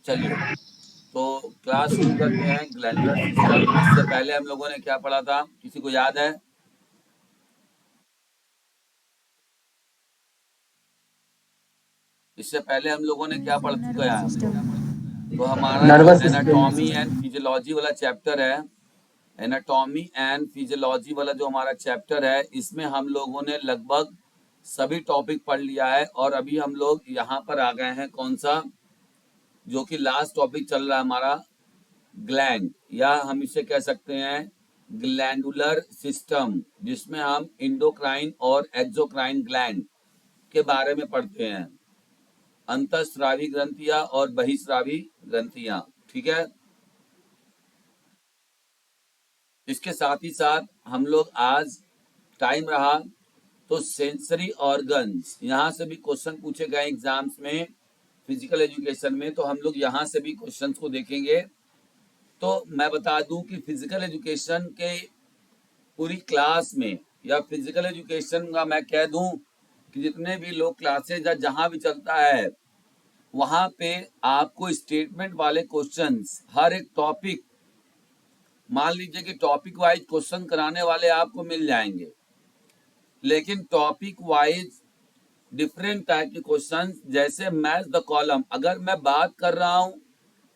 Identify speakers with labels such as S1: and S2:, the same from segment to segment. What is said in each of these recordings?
S1: चलिए, तो क्लास शुरू करते हैं। ग्लैंडुलर सिस्टम, इससे पहले हम लोगों ने क्या पढ़ा था, किसी को याद है? इससे पहले हम लोगों ने क्या पढ़ चुका है हम लोग? तो हमारा जो
S2: nervous
S1: anatomy
S2: system.
S1: And physiology वाला चैप्टर है, एनाटॉमी एंड फिजियोलॉजी वाला जो हमारा चैप्टर है, इसमें हम लोगों ने लगभग सभी टॉपिक पढ़ लिया है। और अभी हम लोग यहाँ पर आ गए हैं, कौन सा, जो कि लास्ट टॉपिक चल रहा है हमारा, ग्लैंड, या हम इसे कह सकते हैं ग्लैंडुलर सिस्टम, जिसमें हम इंडोक्राइन और एक्सोक्राइन ग्लैंड के बारे में पढ़ते हैं। अंतःस्रावी ग्रंथियां और बहिस्रावी ग्रंथियां, ठीक है। इसके साथ ही साथ हम लोग आज टाइम रहा तो सेंसरी ऑर्गन्स, यहाँ से भी क्वेश्चन पूछे गए एग्जाम्स में, फिजिकल एजुकेशन में, तो हम लोग यहाँ से भी क्वेश्चंस को देखेंगे। तो मैं बता दूं कि फिजिकल एजुकेशन के पूरी क्लास में, या फिजिकल एजुकेशन का मैं कह दूं कि जितने भी लोग क्लासेज या जहां भी चलता है, वहां पे आपको स्टेटमेंट वाले क्वेश्चंस, हर एक टॉपिक, मान लीजिए कि टॉपिक वाइज क्वेश्चन कराने वाले आपको मिल जाएंगे, लेकिन टॉपिक वाइज डिफरेंट टाइप के क्वेश्चंस, जैसे मैच द कॉलम। अगर मैं बात कर रहा हूं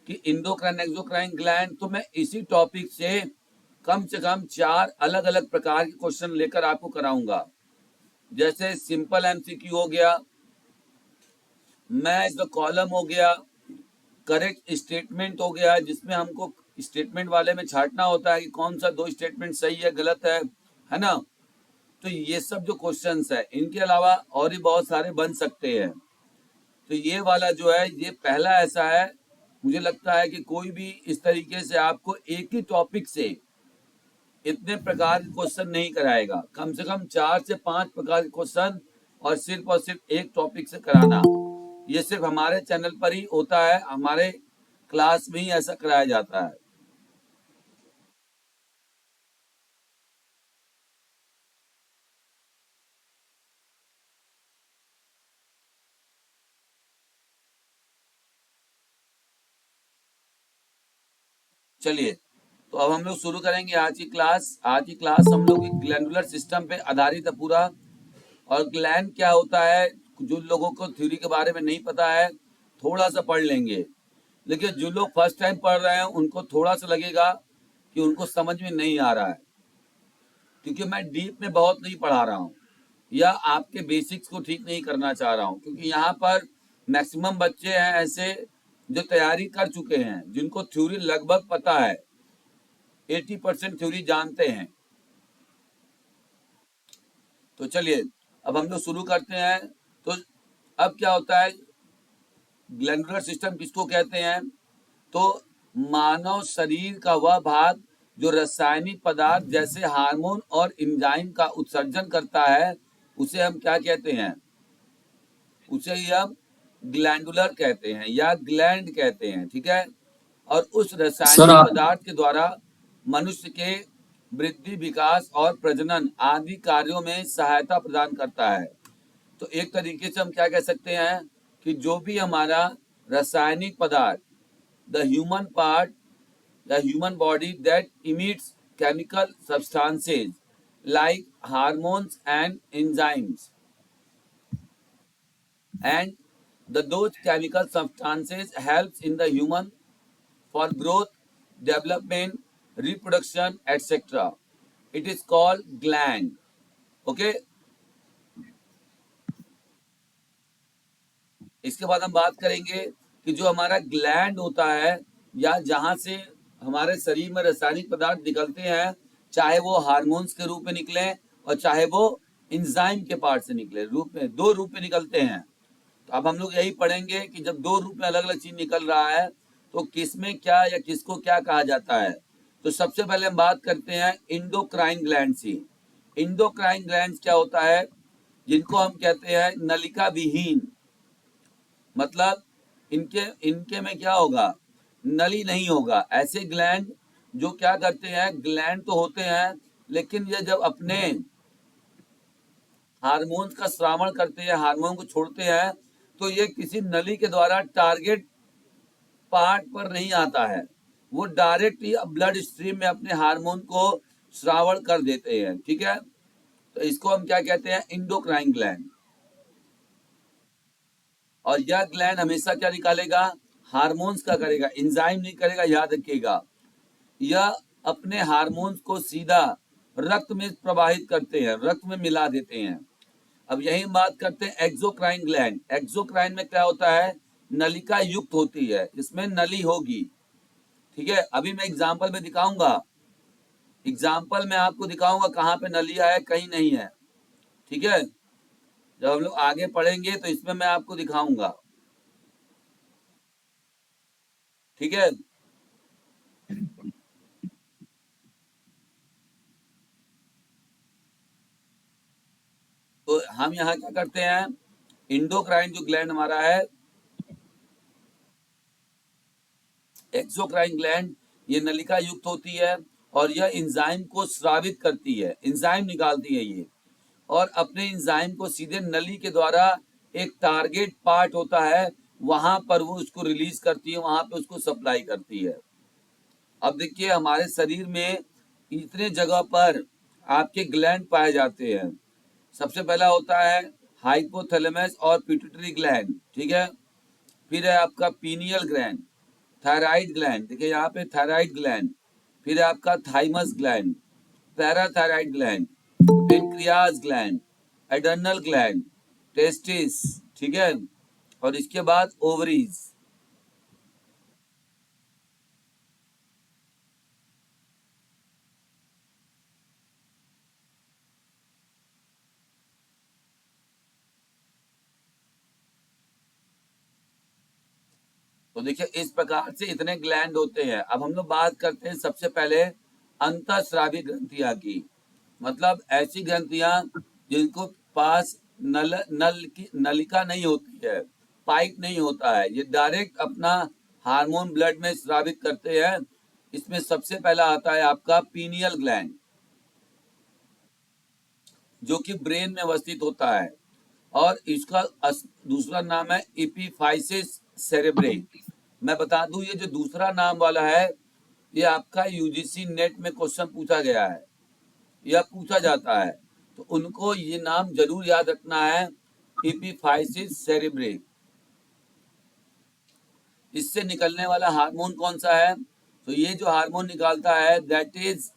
S1: कि इंडोक्राइन एक्सोक्राइन ग्लैंड, तो मैं इसी टॉपिक से कम 4 अलग अलग प्रकार के क्वेश्चन लेकर आपको कराऊंगा। जैसे सिंपल एमसीक्यू हो गया, मैच द कॉलम हो गया, करेक्ट स्टेटमेंट हो गया, जिसमें हमको स्टेटमेंट वाले में छांटना होता है कि कौन सा 2 स्टेटमेंट सही है, गलत है ना। तो ये सब जो क्वेश्चंस है, इनके अलावा और भी बहुत सारे बन सकते हैं। तो ये वाला जो है, ये पहला ऐसा है, मुझे लगता है कि कोई भी इस तरीके से आपको एक ही टॉपिक से इतने प्रकार के क्वेश्चन नहीं कराएगा। कम से कम 4 से 5 प्रकार के क्वेश्चन, और सिर्फ एक टॉपिक से कराना, ये सिर्फ हमारे चैनल पर ही होता है, हमारे क्लास में ही ऐसा कराया जाता है। चलिए, तो अब हम लोग शुरू करेंगे आज की क्लास। आज की क्लास हम लोग ग्लैंडुलर सिस्टम पे आधारित है पूरा। और ग्लैंड क्या होता है, जो लोगों को थ्योरी के बारे में नहीं पता है, थोड़ा सा पढ़ लेंगे। लेकिन जो लोग फर्स्ट टाइम पढ़ रहे हैं, उनको थोड़ा सा लगेगा कि उनको समझ में नहीं आ रहा है, क्योंकि मैं डीप में बहुत नहीं पढ़ा रहा हूँ, या आपके बेसिक्स को ठीक नहीं करना चाह रहा हूँ। क्योंकि यहाँ पर मैक्सिमम बच्चे हैं ऐसे जो तैयारी कर चुके हैं, जिनको थ्योरी लगभग पता है, 80% थ्योरी जानते हैं। तो चलिए, अब हम लोग शुरू करते हैं। तो अब क्या होता है, ग्लैंडुलर सिस्टम किसको कहते हैं? तो मानव शरीर का वह भाग जो रासायनिक पदार्थ जैसे हार्मोन और एंजाइम का उत्सर्जन करता है, उसे हम क्या कहते हैं? उसे ही हम ग्लैंडुलर कहते हैं या ग्लैंड कहते हैं, ठीक है। और उस
S2: सर
S1: रासायनिक पदार्थ के द्वारा मनुष्य के वृद्धि, विकास और प्रजनन आदि कार्यों में सहायता प्रदान करता है। तो एक तरीके से हम क्या कह सकते हैं कि जो भी हमारा रासायनिक पदार्थ, the human part, the human body that emits chemical substances like hormones and enzymes, and those chemical substances helps in the human for growth, development, reproduction, etc. It is called gland. Okay. इसके बाद हम बात करेंगे कि जो हमारा gland होता है, या जहां से हमारे शरीर में रासायनिक पदार्थ निकलते हैं, चाहे वो हार्मोन्स के रूप में निकले और चाहे वो इंजाइम के पार्ट से निकले, रूप में, 2 रूप में निकलते हैं। तो अब हम लोग यही पढ़ेंगे कि जब 2 रूप में अलग अलग चीज निकल रहा है, तो किसमें क्या या किसको क्या कहा जाता है। तो सबसे पहले हम बात करते हैं इंडोक्राइन ग्लैंड से। इंडोक्राइन ग्लैंड क्या होता है? जिनको हम कहते हैं नलिका विहीन, मतलब इनके इनके में क्या होगा, नली नहीं होगा। ऐसे ग्लैंड जो क्या करते हैं, ग्लैंड तो होते हैं, लेकिन ये जब अपने हार्मोन्स का श्रावण करते हैं, हार्मोन को छोड़ते हैं, तो ये किसी नली के द्वारा टारगेट पार्ट पर नहीं आता है, वो डायरेक्ट ही ब्लड स्ट्रीम में अपने हार्मोन को श्रावण कर देते हैं, ठीक है। तो इसको हम क्या कहते हैं, इंडोक्राइन ग्लैंड। और यह ग्लैंड हमेशा क्या निकालेगा, हार्मोन्स का करेगा, एंजाइम नहीं करेगा, याद रखिएगा। यह अपने हार्मोन्स को सीधा रक्त में प्रवाहित करते हैं, रक्त में मिला देते हैं। अब यही बात करते हैं एक्सोक्राइन ग्लैंड। एक्सोक्राइन में क्या होता है, नलिका युक्त होती है, इसमें नली होगी, ठीक है। अभी मैं एग्जाम्पल में दिखाऊंगा, एग्जाम्पल में आपको दिखाऊंगा कहाँ पे नलिया है, कहीं नहीं है, ठीक है। जब हम लोग आगे पढ़ेंगे तो इसमें मैं आपको दिखाऊंगा, ठीक है। तो हम यहाँ क्या करते हैं, इंडोक्राइन जो ग्लैंड हमारा है, एक्सोक्राइन ग्लैंड, ये नलिका युक्त होती है और यह एंजाइम को स्रावित करती है, एंजाइम निकालती है ये, और अपने एंजाइम को सीधे नली के द्वारा एक टारगेट पार्ट होता है वहां पर वो उसको रिलीज करती है, वहां पे उसको सप्लाई करती है। अब देखिए हमारे शरीर में इतने जगह पर आपके ग्लैंड पाए जाते हैं। सबसे पहला होता है हाइपोथैलेमस और पिट्यूटरी ग्लैंड, ठीक है। फिर है आपका पीनियल ग्लैंड, थायराइड ग्लैंड, देखिए यहाँ पे थायराइड ग्लैंड, फिर है आपका thymus gland, parathyroid gland, pancreas gland, adrenal gland, testis, ठीक है। और इसके बाद ओवरीज। तो देखिए इस प्रकार से इतने ग्लैंड होते हैं। अब हम लोग बात करते हैं सबसे पहले अंतःस्रावी ग्रंथियां की, मतलब ऐसी ग्रंथियां जिनको पास नल की नलिका नहीं होती है, पाइप नहीं होता है, ये डायरेक्ट अपना हार्मोन ब्लड में स्रावित करते हैं। इसमें सबसे पहला आता है आपका पीनियल ग्लैंड, जो कि ब्रेन में अवस्थित होता है, और इसका दूसरा नाम है इपीफाइसिस सेरेब्रे। मैं बता दूं ये जो दूसरा नाम वाला है, ये आपका यूजीसी नेट में क्वेश्चन पूछा गया है, यह पूछा जाता है, तो उनको ये नाम जरूर याद रखना है, इपीफाइसिस सेरेब्रे। इससे निकलने वाला हार्मोन कौन सा है, तो ये जो हार्मोन निकालता है दैट इज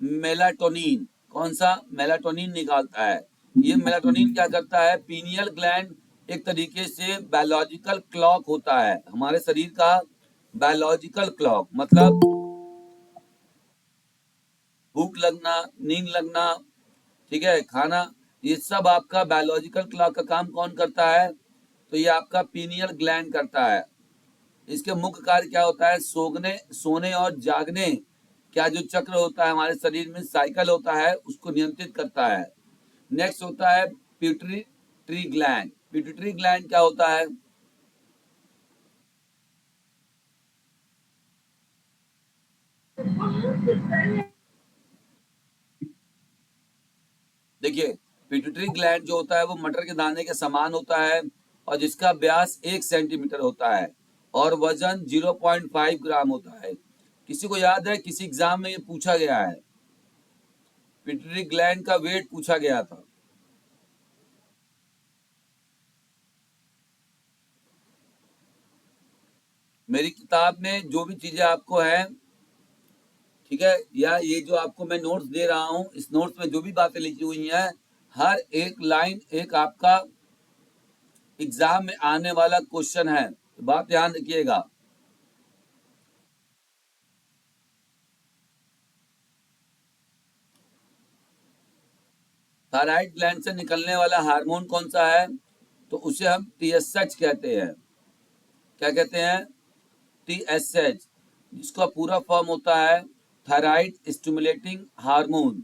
S1: मेलाटोनिन। कौन सा, मेलाटोनिन निकालता है। ये मेलाटोनिन क्या करता है, पीनियल ग्लैंड एक तरीके से बायोलॉजिकल क्लॉक होता है हमारे शरीर का, बायोलॉजिकल क्लॉक मतलब भूख लगना, नींद लगना, ठीक है, खाना, ये सब आपका बायोलॉजिकल क्लॉक का काम कौन करता है, तो ये आपका पीनियल ग्लैंड करता है। इसके मुख्य कार्य क्या होता है, सोने सोने और जागने क्या जो चक्र होता है हमारे शरीर में, साइकिल होता है, उसको नियंत्रित करता है। नेक्स्ट होता है पिट्यूटरी ग्लैंड। पिट्यूटरी ग्लैंड क्या होता है, देखिए पिट्यूटरी ग्लैंड जो होता है वो मटर के दाने के समान होता है, और जिसका व्यास 1 सेंटीमीटर होता है और वजन 0.5 ग्राम होता है। किसी को याद है, किसी एग्जाम में ये पूछा गया है, पिट्यूटरी ग्लैंड का वेट पूछा गया था। मेरी किताब में जो भी चीजें आपको है, ठीक है, या ये जो आपको मैं नोट्स दे रहा हूँ, इस नोट्स में जो भी बातें लिखी हुई हैं, हर एक लाइन एक आपका एग्जाम में आने वाला क्वेश्चन है, तो बात ध्यान रखिएगा। थायराइड ग्लैंड से निकलने वाला हार्मोन कौन सा है, तो उसे हम टीएसएच कहते हैं। क्या कहते हैं, टीएसएच, जिसका पूरा फॉर्म होता है थायराइड स्टिमुलेटिंग हार्मोन।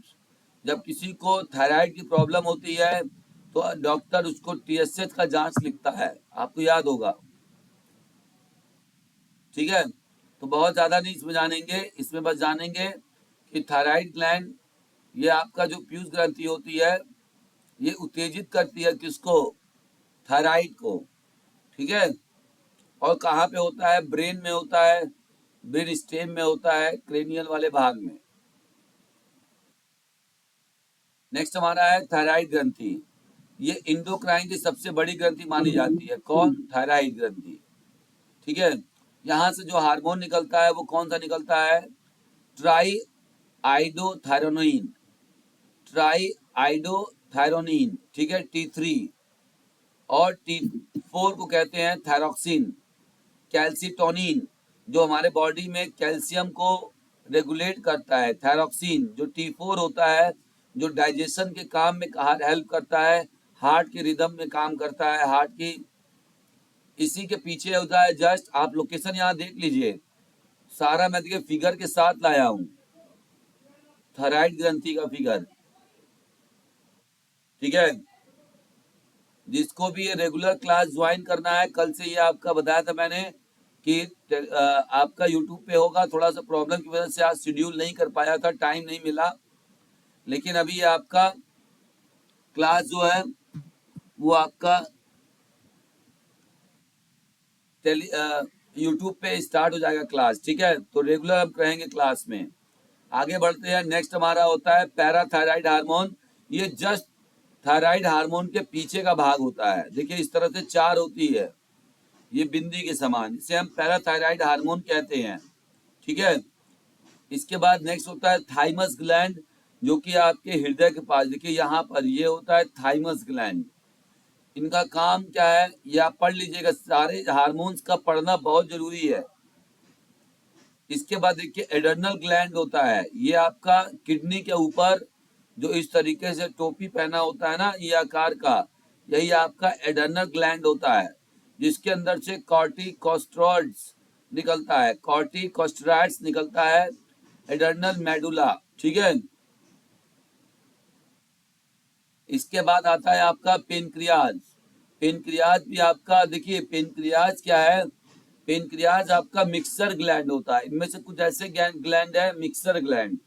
S1: जब किसी को थायराइड की प्रॉब्लम होती है तो डॉक्टर उसको टीएसएच का जांच लिखता है, आपको याद होगा, ठीक है। तो बहुत ज्यादा नहीं इसमें जानेंगे, इसमें बस जानेंगे कि थायराइड ग्लैंड, ये आपका जो पीयूष ग्रंथि होती है, ये उत्तेजित करती है किसको, थायराइड को, ठीक है। और कहाँ पे होता है? ब्रेन में होता है, ब्रेन स्टेम में होता है, क्रेनियल वाले भाग में। नेक्स्ट हमारा है थायराइड ग्रंथि। ये इंडोक्राइन की सबसे बड़ी ग्रंथि मानी जाती है। कौन? थायराइड ग्रंथि। ठीक है, यहाँ से जो हार्मोन निकलता है वो कौन सा निकलता है? ट्राई आइडोथायरोनिन, ट्राई आइडोथायरोनिन, ठीक है, T3। और T4 को कहते हैं थायरोक्सिन। कैल्सिटोनिन जो हमारे बॉडी में कैल्शियम को रेगुलेट करता है, थायरोक्सिन। जो T4 होता है जो डाइजेशन के काम में हेल्प करता है, हार्ट के रिदम में काम करता है, हार्ट की। इसी के पीछे होता है, जस्ट आप लोकेशन यहाँ देख लीजिए, सारा मैं देखिए फिगर के साथ लाया हूँ, थायराइड ग्रंथि का फिगर। ठीक है, जिसको भी ये रेगुलर क्लास ज्वाइन करना है, कल से ये आपका बताया था मैंने कि आपका यूट्यूब पे होगा। थोड़ा सा प्रॉब्लम की वजह से आज शेड्यूल नहीं कर पाया था, टाइम नहीं मिला, लेकिन अभी ये आपका क्लास जो है वो आपका यूट्यूब पे स्टार्ट हो जाएगा क्लास। ठीक है, तो रेगुलर हम करेंगे क्लास में। आगे बढ़ते हैं। नेक्स्ट हमारा होता है पैराथायराइड हार्मोन। ये जस्ट थायराइड हार्मोन के पीछे का भाग होता है। देखिए इस तरह से चार होती है, ये बिंदी के समान, इसे हम पैराथायराइड हार्मोन कहते हैं। ठीक है, इसके बाद नेक्स्ट होता है थाइमस ग्लैंड, जो कि आपके हृदय के पास, देखिए यहाँ पर ये होता है थाइमस ग्लैंड। इनका काम क्या है ये आप पढ़ लीजिएगा, सारे हार्मोन्स का पढ़ना बहुत जरूरी है। इसके बाद देखिए एडर्नल ग्लैंड होता है, ये आपका किडनी के ऊपर जो इस तरीके से टोपी पहना होता है ना, ये आकार का, यही आपका एडर्नल ग्लैंड होता है, जिसके अंदर से कॉर्टिकोस्टेरॉइड्स निकलता है, कॉर्टिकोस्टेरॉइड्स निकलता है, एडर्नल मेडुला। ठीक है, इसके बाद आता है आपका पेनक्रियाज। पेनक्रियाज भी आपका, देखिए पेनक्रियाज क्या है? पेनक्रियाज आपका मिक्सर ग्लैंड होता है। इनमें से कुछ ऐसे ग्लैंड है मिक्सर ग्लैंड।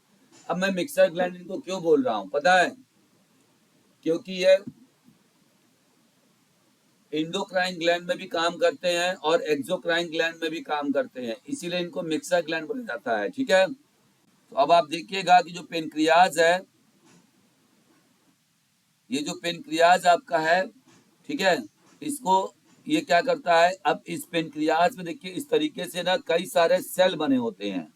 S1: अब मैं मिक्सर ग्लैंड इनको क्यों बोल रहा हूँ पता है? क्योंकि ये इंडोक्राइन ग्लैंड में भी काम करते हैं और एक्सोक्राइन ग्लैंड में भी काम करते हैं, इसीलिए इनको मिक्सर ग्लैंड बोला जाता है। ठीक है, तो अब आप देखिएगा कि जो पेनक्रियाज है, ये जो पेनक्रियाज आपका है, ठीक है, इसको ये क्या करता है? अब इस पेनक्रियाज में देखिए इस तरीके से ना कई सारे सेल बने होते हैं।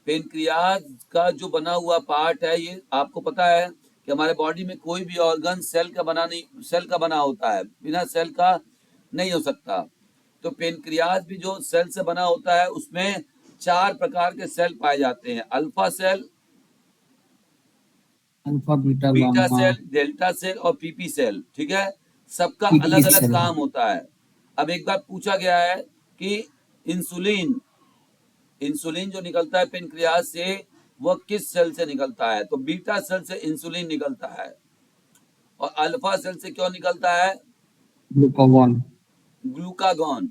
S1: पेनक्रियाज का जो बना हुआ पार्ट है, ये आपको पता है कि हमारे बॉडी में कोई भी ऑर्गन सेल का बना नहीं, सेल का बना होता है, बिना सेल का नहीं हो सकता। तो पेनक्रियाज भी जो सेल से बना होता है, उसमें चार प्रकार के सेल पाए जाते हैं, alpha cell,
S2: alpha beta
S1: beta
S2: gamma
S1: cell, delta cell और पीपी सेल। ठीक है, सबका
S2: पीपी
S1: अलग अलग
S2: सेल।
S1: काम होता है। अब एक बार पूछा गया है कि इंसुलिन, इंसुलिन जो निकलता है पेनक्रियाज से, वह किस सेल से निकलता है? तो बीटा सेल से इंसुलिन निकलता है। और अल्फा सेल से क्यों निकलता है?
S2: ग्लूकागॉन।
S1: ग्लूकागॉन।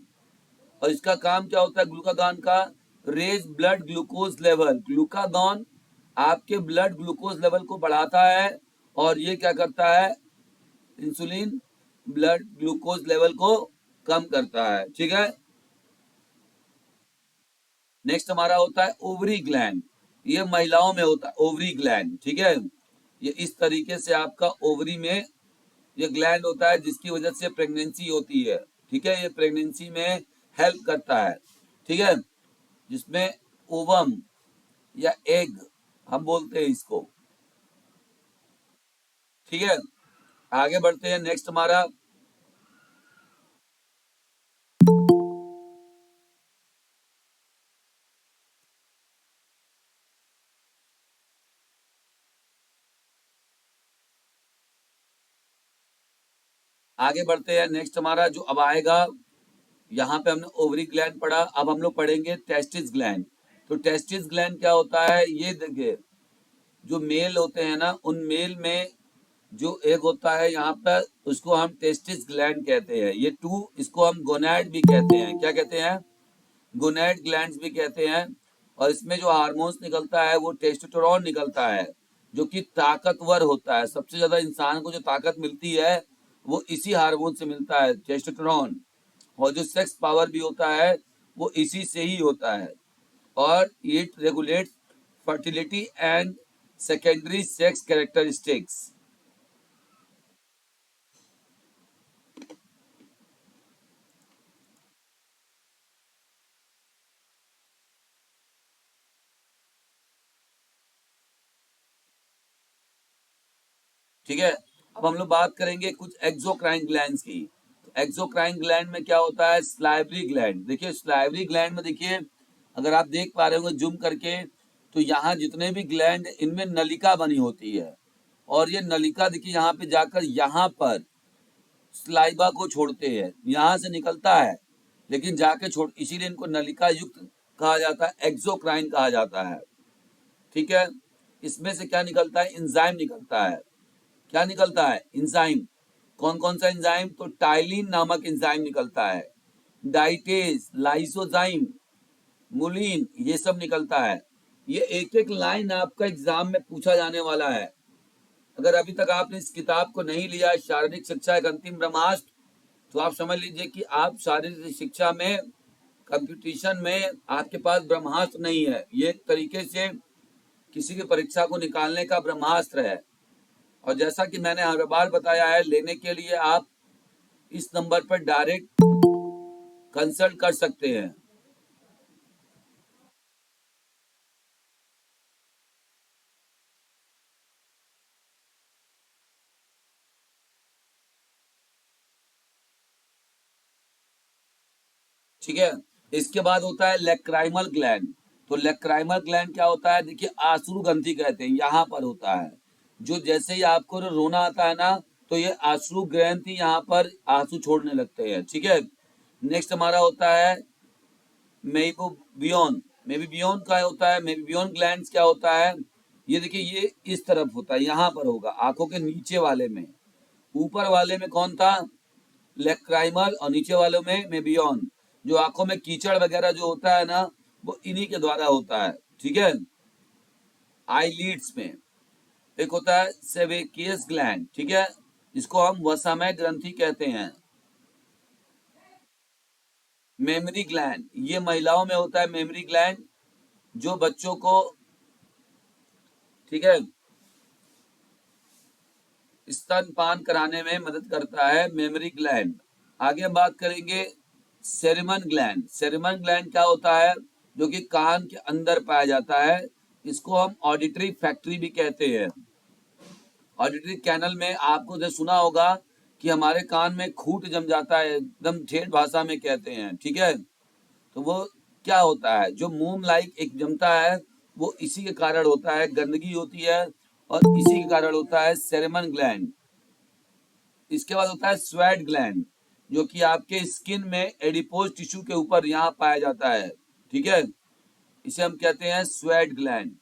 S1: और इसका काम क्या होता है ग्लूकागॉन का? Raise blood glucose level. Glucagon आपके ब्लड ग्लूकोज लेवल को बढ़ाता है, और ये क्या करता है? इंसुलिन ब्लड ग्लूकोज लेवल को कम करता है। ठीक है, नेक्स्ट हमारा होता है ओवरी ग्लैंड। ये महिलाओं में होता है ओवरी ग्लैंड। ठीक है, ये इस तरीके से आपका ओवरी में ये ग्लैंड होता है, जिसकी वजह से प्रेगनेंसी होती है। ठीक है, ये प्रेगनेंसी में हेल्प करता है। ठीक है, जिसमें ओवम या एग हम बोलते हैं इसको। ठीक है, आगे बढ़ते हैं। नेक्स्ट हमारा आगे बढ़ते हैं। नेक्स्ट हमारा जो अब आएगा, यहाँ पे हमने ओवरी ग्लैंड पढ़ा, अब हम लोग पढ़ेंगे टेस्टिस ग्लैंड। तो टेस्टिस ग्लैंड क्या होता है? ये देखिए, जो मेल होते हैं ना, उन मेल में जो एग होता है यहाँ पर, उसको हम टेस्टिस ग्लैंड कहते हैं। ये टू, इसको हम गोनैड भी कहते हैं। क्या कहते हैं? गोनैड ग्लैंड्स भी कहते हैं। और इसमें जो हार्मोन्स निकलता है वो टेस्टोस्टेरोन निकलता है, जो कि ताकतवर होता है। सबसे ज्यादा इंसान को जो ताकत मिलती है वो इसी हार्मोन से मिलता है, टेस्टोस्टेरोन। और जो सेक्स पावर भी होता है वो इसी से ही होता है, और it regulates fertility and secondary sex characteristics. ठीक है, अब हम लोग बात करेंगे कुछ एक्सोक्राइन ग्लैंड्स की। तो एक्सोक्राइन ग्लैंड में क्या होता है, स्लाइवरी ग्लैंड। देखिए स्लाइवरी ग्लैंड में देखिए, अगर आप देख पा रहे होंगे जूम करके, तो यहाँ जितने भी ग्लैंड इनमें नलिका बनी होती है, और ये नलिका देखिए यहाँ पे जाकर यहाँ पर स्लाइवा को छोड़ते हैं, यहाँ से निकलता है लेकिन जाके छोड़, इसीलिए इनको नलिका युक्त कहा जाता है, एक्सोक्राइन कहा जाता है। ठीक है, इसमें से क्या निकलता है, इंजाइम निकलता है। क्या निकलता है, इंजाइम। कौन कौन सा इंजाइम, तो टाइलिन नामक इंजाइम निकलता है, डाइटेज, लाइसोजाइम, मुलिन, ये सब निकलता है। ये एक एक लाइन आपका एग्जाम में पूछा जाने वाला है। अगर अभी तक आपने इस किताब को नहीं लिया, शारीरिक शिक्षा एक अंतिम ब्रह्मास्त्र, तो आप समझ लीजिए कि आप शारीरिक शिक्षा में, कंपटीशन में आपके पास ब्रह्मास्त्र नहीं है। ये एक तरीके से किसी की परीक्षा को निकालने का ब्रह्मास्त्र है। और जैसा कि मैंने हर बार बताया है, लेने के लिए आप इस नंबर पर डायरेक्ट कंसल्ट कर सकते हैं। ठीक है, इसके बाद होता है लेक्राइमल ग्लैंड। तो लेक्राइमल ग्लैंड क्या होता है, देखिए आश्रु ग्रंथि कहते हैं, यहाँ पर होता है। जो जैसे ही आपको रोना आता है ना, तो ये आश्रु ग्रंथि यहाँ पर आंसू छोड़ने लगते हैं। ठीक है, नेक्स्ट हमारा होता है मेबोबियन। मेबोबियन क्या होता है, मेबोबियन ग्लैंड्स क्या होता है, ये देखिए ये इस तरफ होता है, यहाँ पर होगा आंखों के नीचे वाले में। ऊपर वाले में कौन था, लेक्राइमल, और नीचे वालों में मेबियन। जो आंखों में कीचड़ वगैरह जो होता है ना, वो इन्हीं के द्वारा होता है। ठीक है, आईलिड्स में एक होता है सेवेकियस ग्लैंड। ठीक है, जिसको हम वसामय ग्रंथि कहते हैं। मेमरी ग्लैंड, ये महिलाओं में होता है मेमरी ग्लैंड, जो बच्चों को, ठीक है, स्तनपान कराने में मदद करता है, मेमरी ग्लैंड। आगे हम बात करेंगे सेरेमन ग्लैंड। सेरेमन ग्लैंड क्या होता है, जो कि कान के अंदर पाया जाता है। इसको हम ऑडिटरी फैक्ट्री भी कहते हैं। ऑडिटरी कैनल में आपको जो सुना होगा कि हमारे कान में खूंट जम जाता है, एकदम ठेठ भाषा में कहते हैं। ठीक है, तो वो क्या होता है, जो मोम लाइक एक जमता है, वो इसी के कारण होता है, गंदगी होती है, और इसी के कारण होता है सेरेमन ग्लैंड। इसके बाद होता है स्वेट ग्लैंड, जो कि आपके स्किन में एडिपोज टिश्यू के ऊपर यहाँ पाया जाता है। ठीक है, इसे हम कहते हैं स्वेट ग्लैंड।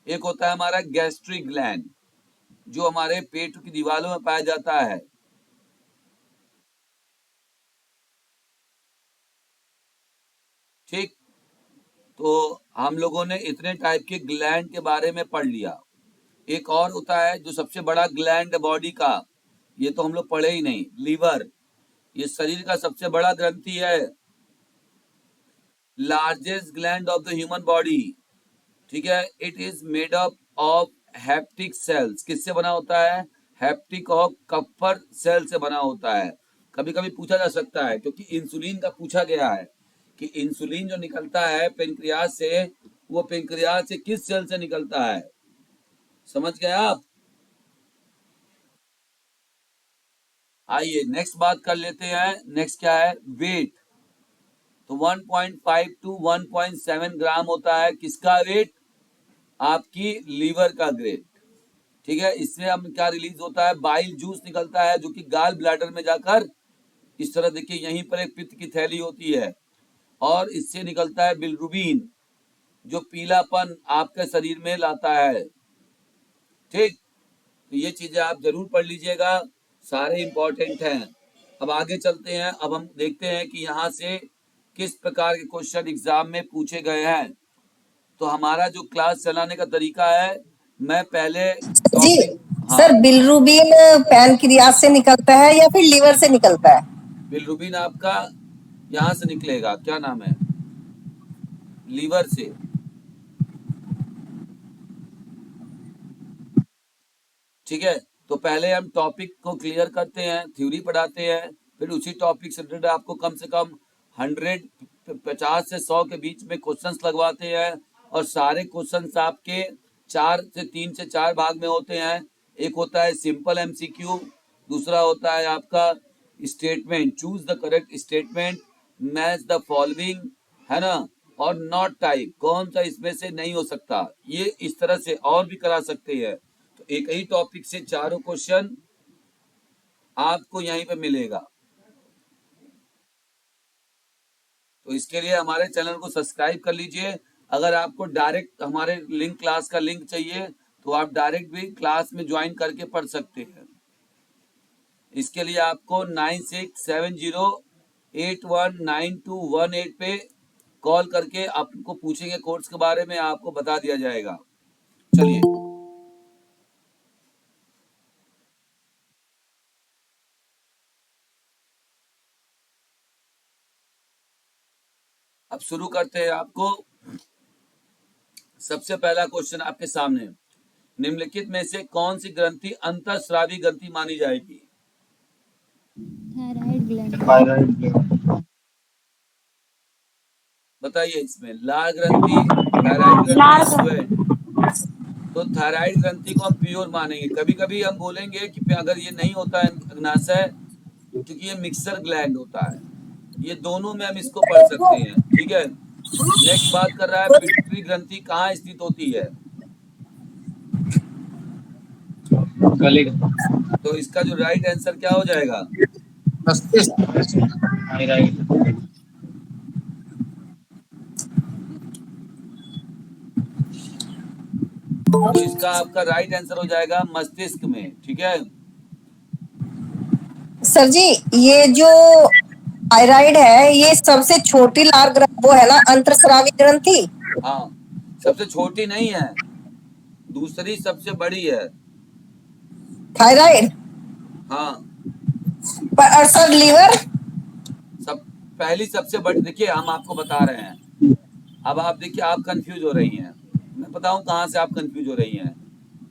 S1: एक होता है हमारा गैस्ट्रिक ग्लैंड, जो हमारे पेट की दीवारों में पाया जाता है। ठीक, तो हम लोगों ने इतने टाइप के ग्लैंड के बारे में पढ़ लिया। एक और होता है जो सबसे बड़ा ग्लैंड बॉडी का, ये तो हम लोग पढ़े ही नहीं, लीवर। ये शरीर का सबसे बड़ा ग्रंथि है, largest gland of the human body. ठीक है, it is made up of hepatic cells. किससे बना होता है, हैप्टिक और कप्फर सेल से बना होता है। कभी कभी पूछा जा सकता है, क्योंकि इंसुलिन का पूछा गया है कि इंसुलिन जो निकलता है पेनक्रियास से, वो पेनक्रियास से किस सेल से निकलता है, समझ गए आप। आइए नेक्स्ट बात कर लेते हैं। नेक्स्ट क्या है, वेट। तो 1.5 टू 1.7 ग्राम होता है किसका वेट, आपकी लीवर का ग्रेट। ठीक है, इससे हम क्या रिलीज होता है, बाइल जूस निकलता है, जो कि गाल ब्लैडर में जाकर इस तरह देखिए यहीं पर एक पित्त की थैली होती है, और इससे निकलता है बिलरुबिन, जो पीलापन आपके शरीर में लाता है। ठीक, तो ये चीजें आप जरूर पढ़ लीजिएगा, सारे इंपॉर्टेंट हैं। अब आगे चलते हैं, अब हम देखते हैं कि यहाँ से किस प्रकार के क्वेश्चन एग्जाम में पूछे गए हैं। तो हमारा जो क्लास चलाने का तरीका है, मैं पहले
S3: जी
S1: टॉपिक, हाँ,
S3: सर, बिलरुबिन पैनक्रियास से निकलता है या फिर लीवर से निकलता है?
S1: बिलरुबिन आपका यहाँ से निकलेगा, क्या नाम है, लीवर से। ठीक है, तो पहले हम टॉपिक को क्लियर करते हैं, थ्योरी पढ़ाते हैं, फिर उसी टॉपिक से रिलेटेड आपको कम से कम 50 से 100 के बीच में क्वेश्चंस लगवाते हैं, और सारे क्वेश्चंस आपके 3 से 4 भाग में होते हैं। एक होता है सिंपल एमसीक्यू, दूसरा होता है आपका statement, choose the correct statement, match the following, है ना, और नॉट टाइप, कौन सा इसमें से नहीं हो सकता। ये इस तरह से और भी करा सकते हैं। तो एक ही टॉपिक से चारों क्वेश्चन आपको यहीं पे मिलेगा। तो इसके लिए हमारे चैनल को सब्सक्राइब कर लीजिए। अगर आपको डायरेक्ट हमारे लिंक क्लास का लिंक चाहिए तो आप डायरेक्ट भी क्लास में ज्वाइन करके पढ़ सकते हैं। इसके लिए आपको 9670819218 पे कॉल करके आपको पूछेंगे कोर्स के बारे में, आपको बता दिया जाएगा। चलिए अब शुरू करते हैं। आपको सबसे पहला क्वेश्चन आपके सामने, निम्नलिखित में से कौन सी ग्रंथि अंतःस्रावी ग्रंथि मानी जाएगी?
S3: Thyroid gland.
S2: Thyroid gland.
S1: बताइए इसमें लाल ग्रंथि, थायराइड ग्रंथि, स्वेट। तो थायराइड ग्रंथि को हम प्योर मानेंगे। कभी कभी हम बोलेंगे कि अगर ये नहीं होता है अग्नाशय, क्योंकि ये मिक्सर ग्लैंड होता है, ये दोनों में हम इसको पढ़ सकते हैं। ठीक है, नेक्स्ट बात कर रहा है पिट्यूटरी ग्रंथि कहाँ स्थित होती है?
S2: गले।
S1: तो इसका जो राइट आंसर क्या हो जाएगा?
S2: मस्तिष्क। थायराइड।
S1: तो इसका आपका राइट आंसर हो जाएगा मस्तिष्क में। ठीक है
S4: सर जी, ये जो थायराइड है ये सबसे छोटी लार वो है ना, अंतःस्रावी ग्रंथि।
S1: हाँ, सबसे छोटी नहीं है, दूसरी सबसे बड़ी है
S4: थायराइड।
S1: हाँ,
S4: पर सर लीवर।
S1: पहली सबसे बड़ी। देखिए हम आपको बता रहे हैं, अब आप देखिए आप कंफ्यूज हो रही हैं, मैं बताऊं कहां से आप कंफ्यूज हो रही हैं।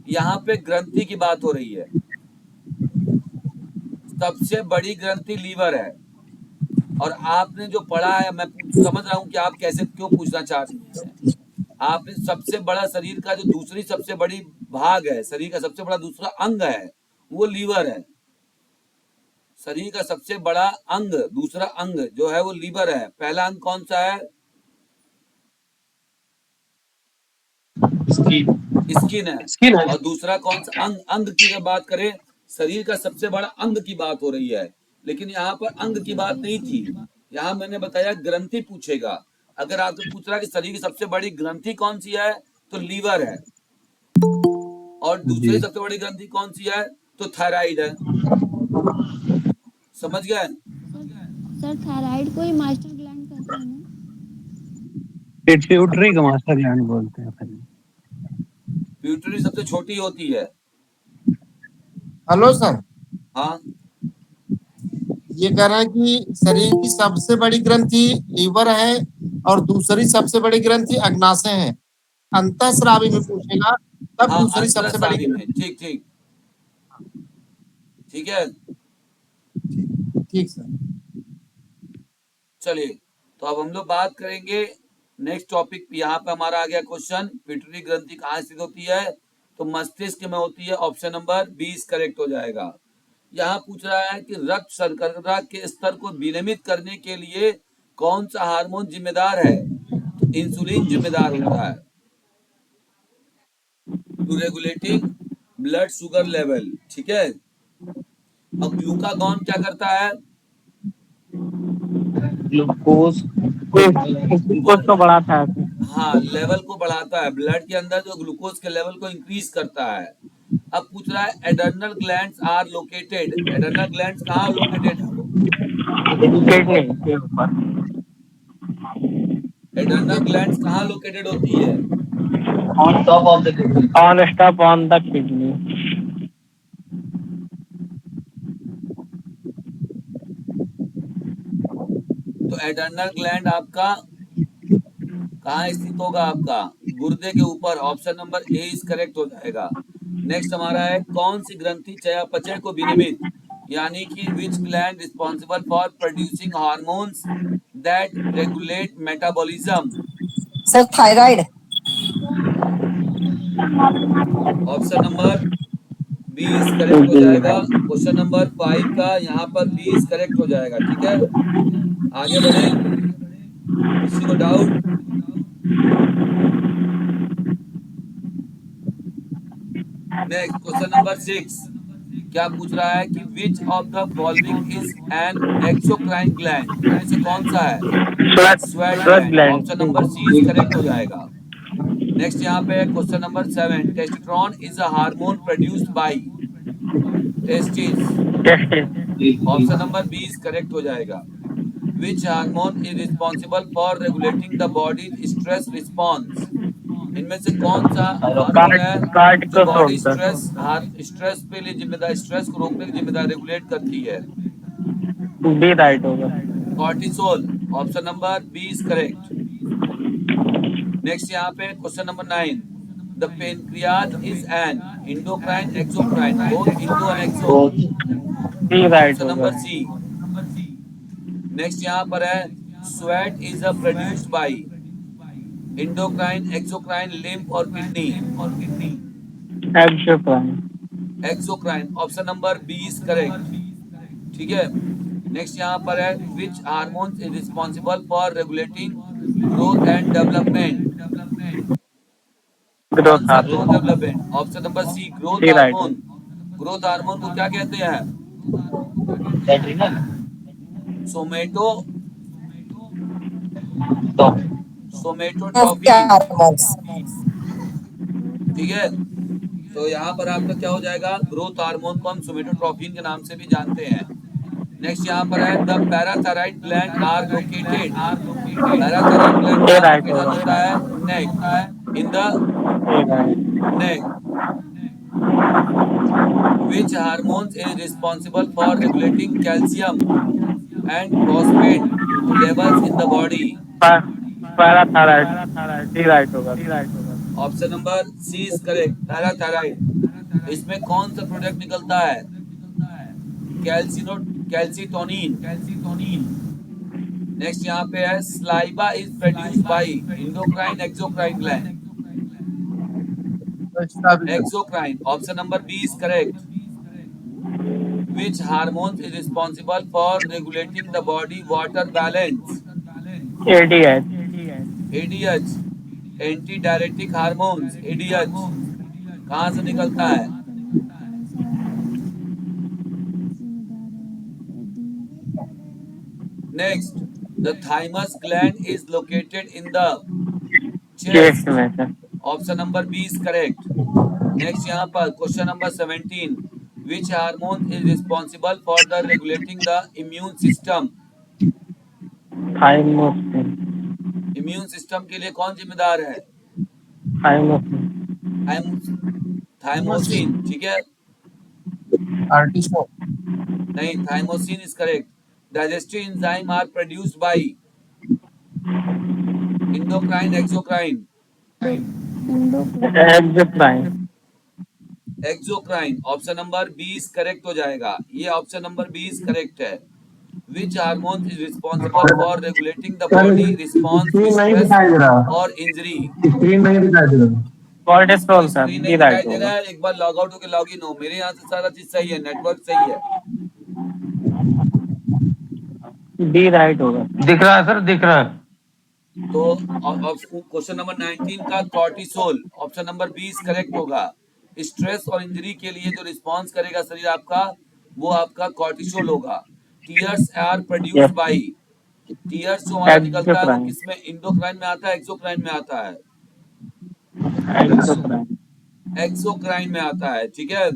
S1: यहाँ पे ग्रंथि की बात हो रही है, सबसे बड़ी ग्रंथि लीवर है, और आपने जो पढ़ा है, मैं समझ रहा हूं कि आप कैसे क्यों पूछना चाह रही हैं। आपने सबसे बड़ा शरीर का जो दूसरी सबसे बड़ी भाग है, शरीर का सबसे बड़ा दूसरा अंग है, वो लीवर है। शरीर का सबसे बड़ा अंग, दूसरा अंग जो है वो लीवर है। पहला अंग कौन सा है? स्किन है। और दूसरा कौन सा अंग? अंग की अगर बात करें, शरीर का सबसे बड़ा अंग की बात हो रही है, लेकिन यहाँ पर अंग की बात नहीं थी। यहाँ मैंने बताया ग्रंथि पूछेगा। अगर आपसे पूछ रहा है कि शरीर की सबसे बड़ी ग्रंथि कौन सी है, तो लीवर है। और दूसरी सबसे बड़ी ग्रंथि कौन सी है? तो थायराइड है। समझ गए?
S3: सर थायराइड को ही मास्टर ग्लैंड कहते हैं ना?
S2: पिट्यूटरी का मास्टर ग्लैंड बोलते हैं।
S1: पिट्यूटरी सबसे छोटी होती है।
S5: हेलो सर,
S1: हाँ,
S5: ये कह रहा है कि शरीर की सबसे बड़ी ग्रंथि लीवर है और दूसरी सबसे बड़ी ग्रंथि अग्नाशय है। अंतःस्रावी में पूछेगा तब
S1: हाँ,
S5: दूसरी सबसे बड़ी
S1: अंतःस्रावी में। ठीक ठीक ठीक है।
S5: ठीक सर।
S1: चलिए, तो अब हम लोग बात करेंगे नेक्स्ट टॉपिक। यहाँ पे हमारा आ गया क्वेश्चन, पिट्यूटरी ग्रंथि कहाँ स्थित होती है? तो मस्तिष्क में होती है। ऑप्शन नंबर 20 करेक्ट हो जाएगा। यहाँ पूछ रहा है कि रक्त शर्करा के स्तर को विनियमित करने के लिए कौन सा हार्मोन जिम्मेदार है? तो इंसुलिन जिम्मेदार होता है, to regulating blood sugar level. ठीक है, और ग्लूकागॉन क्या करता है?
S2: ग्लूकोज ग्लूकोज को बढ़ाता है।
S1: हाँ, लेवल को बढ़ाता है, ब्लड के अंदर जो ग्लूकोज के लेवल को इंक्रीज करता है। अब पूछ रहा है adrenal glands are located, adrenal glands कहाँ लोकेटेड है? वो
S2: के ऊपर।
S1: एडर्नल ग्लैंड्स कहाँ लोकेटेड होती है?
S2: On top of the kidney. On stop on the kidney.
S1: तो एड्रेनल ग्लैंड आपका कहाँ स्थित होगा? आपका गुर्दे के ऊपर। Option number A is correct हो जाएगा। नेक्स्ट हमारा है, कौन सी ग्रंथि चयापचय को विनियमित, यानी कि which gland responsible for producing hormones that regulate metabolism?
S4: Sir thyroid.
S1: Option number B is correct हो जाएगा। क्वेश्चन नंबर 5 का यहाँ पर बी इज करेक्ट हो जाएगा। ठीक है, आगे बढ़े। किसी को डाउट? नेक्स्ट क्वेश्चन नंबर 6 क्या पूछ रहा है कि which of the following is an exocrine gland? इनमें से कौन सा है? Sweat gland. Option number C is correct हो जाएगा। नेक्स्ट यहाँ पे question number 7, testosterone is a hormone produced by testis. Option number B is correct हो जाएगा। Which hormone is responsible for regulating the body stress response? इनमें से कौन सा हार्मोन है जो बॉडी स्ट्रेस पे लिए जिम्मेदार, स्ट्रेस को रोकने की जिम्मेदार, रेगुलेट करती है?
S2: बी राइट होगा।
S1: Cortisol. Option number B is correct. Next यहाँ पे question number 9, the pancreas is an endocrine exocrine, both endo and exo?
S2: B right
S1: option
S2: होगा।
S1: Number C. नेक्स्ट यहाँ पर है, sweat is a produced by endocrine, exocrine, lymph और kidney?
S2: Exocrine.
S1: Exocrine. Option number B is correct. ठीक है, next यहाँ पर है, which hormone is responsible for regulating growth and development? कौन सा growth development? Option number C, growth hormone. Growth hormone को क्या कहते हैं? Somato somatotropin. ठीक है, तो यहाँ पर आपका क्या हो जाएगा? ग्रोथ हार्मोन को हम सोमेटोट्रोपिन के नाम से भी जानते हैं। नेक्स्ट यहाँ पर है, the parathyroid gland are located. Parathyroid gland कहाँ लोकेशन होता है? Neck, in the neck. Which hormone is responsible for regulating calcium and phosphate levels in the body?
S2: Parathyroid. D right होगा।
S1: Option number C is correct, parathyroid. इसमें कौन सा product निकलता है? Calcitonin. Next यहाँ पे है, saliva is produced by endocrine exocrine gland? Exocrine. Option number B is correct. Which hormone is responsible for regulating the body water balance?
S2: ADH.
S1: ADH, anti diuretic hormones. ADH कहाँ से निकलता है? Next, the thymus gland is located in the chest. Option number B is correct. Next यहाँ पर question number 17, which hormone is responsible for the regulating the immune system?
S2: Thymosin.
S1: Immune system के लिए कौन जिम्मेदार है? थाइमोसिन। ठीक है, नहीं, thymosin is correct. Digestive enzyme are produced by endocrine exocrine? Exocrine. Option number B is correct हो जाएगा। ये option number B is correct है। Which hormone is responsible for regulating the body response to stress और injury?
S2: Screen नहीं दिखाई दे रहा। Cortisol sir.
S1: Screen नहीं दिखाई दे रहा है, एक बार लॉग आउट होकर लॉग इन हो। मेरे यहाँ से सारा चीज सही है, नेटवर्क सही है।
S2: डी राइट होगा। दिख रहा है सर, दिख रहा है।
S1: तो क्वेश्चन नंबर 19 का cortisol, option number B is correct होगा। स्ट्रेस और इंजरी के लिए जो रिस्पॉन्स करेगा शरीर आपका, वो आपका कॉर्टिसोल होगा। Tears are produced by, tears जो हमारा निकलता है वो किसमें? इंडोक्राइन में आता है, एक्सोक्राइन में आता है? एक्सोक्राइन में आता है। ठीक है,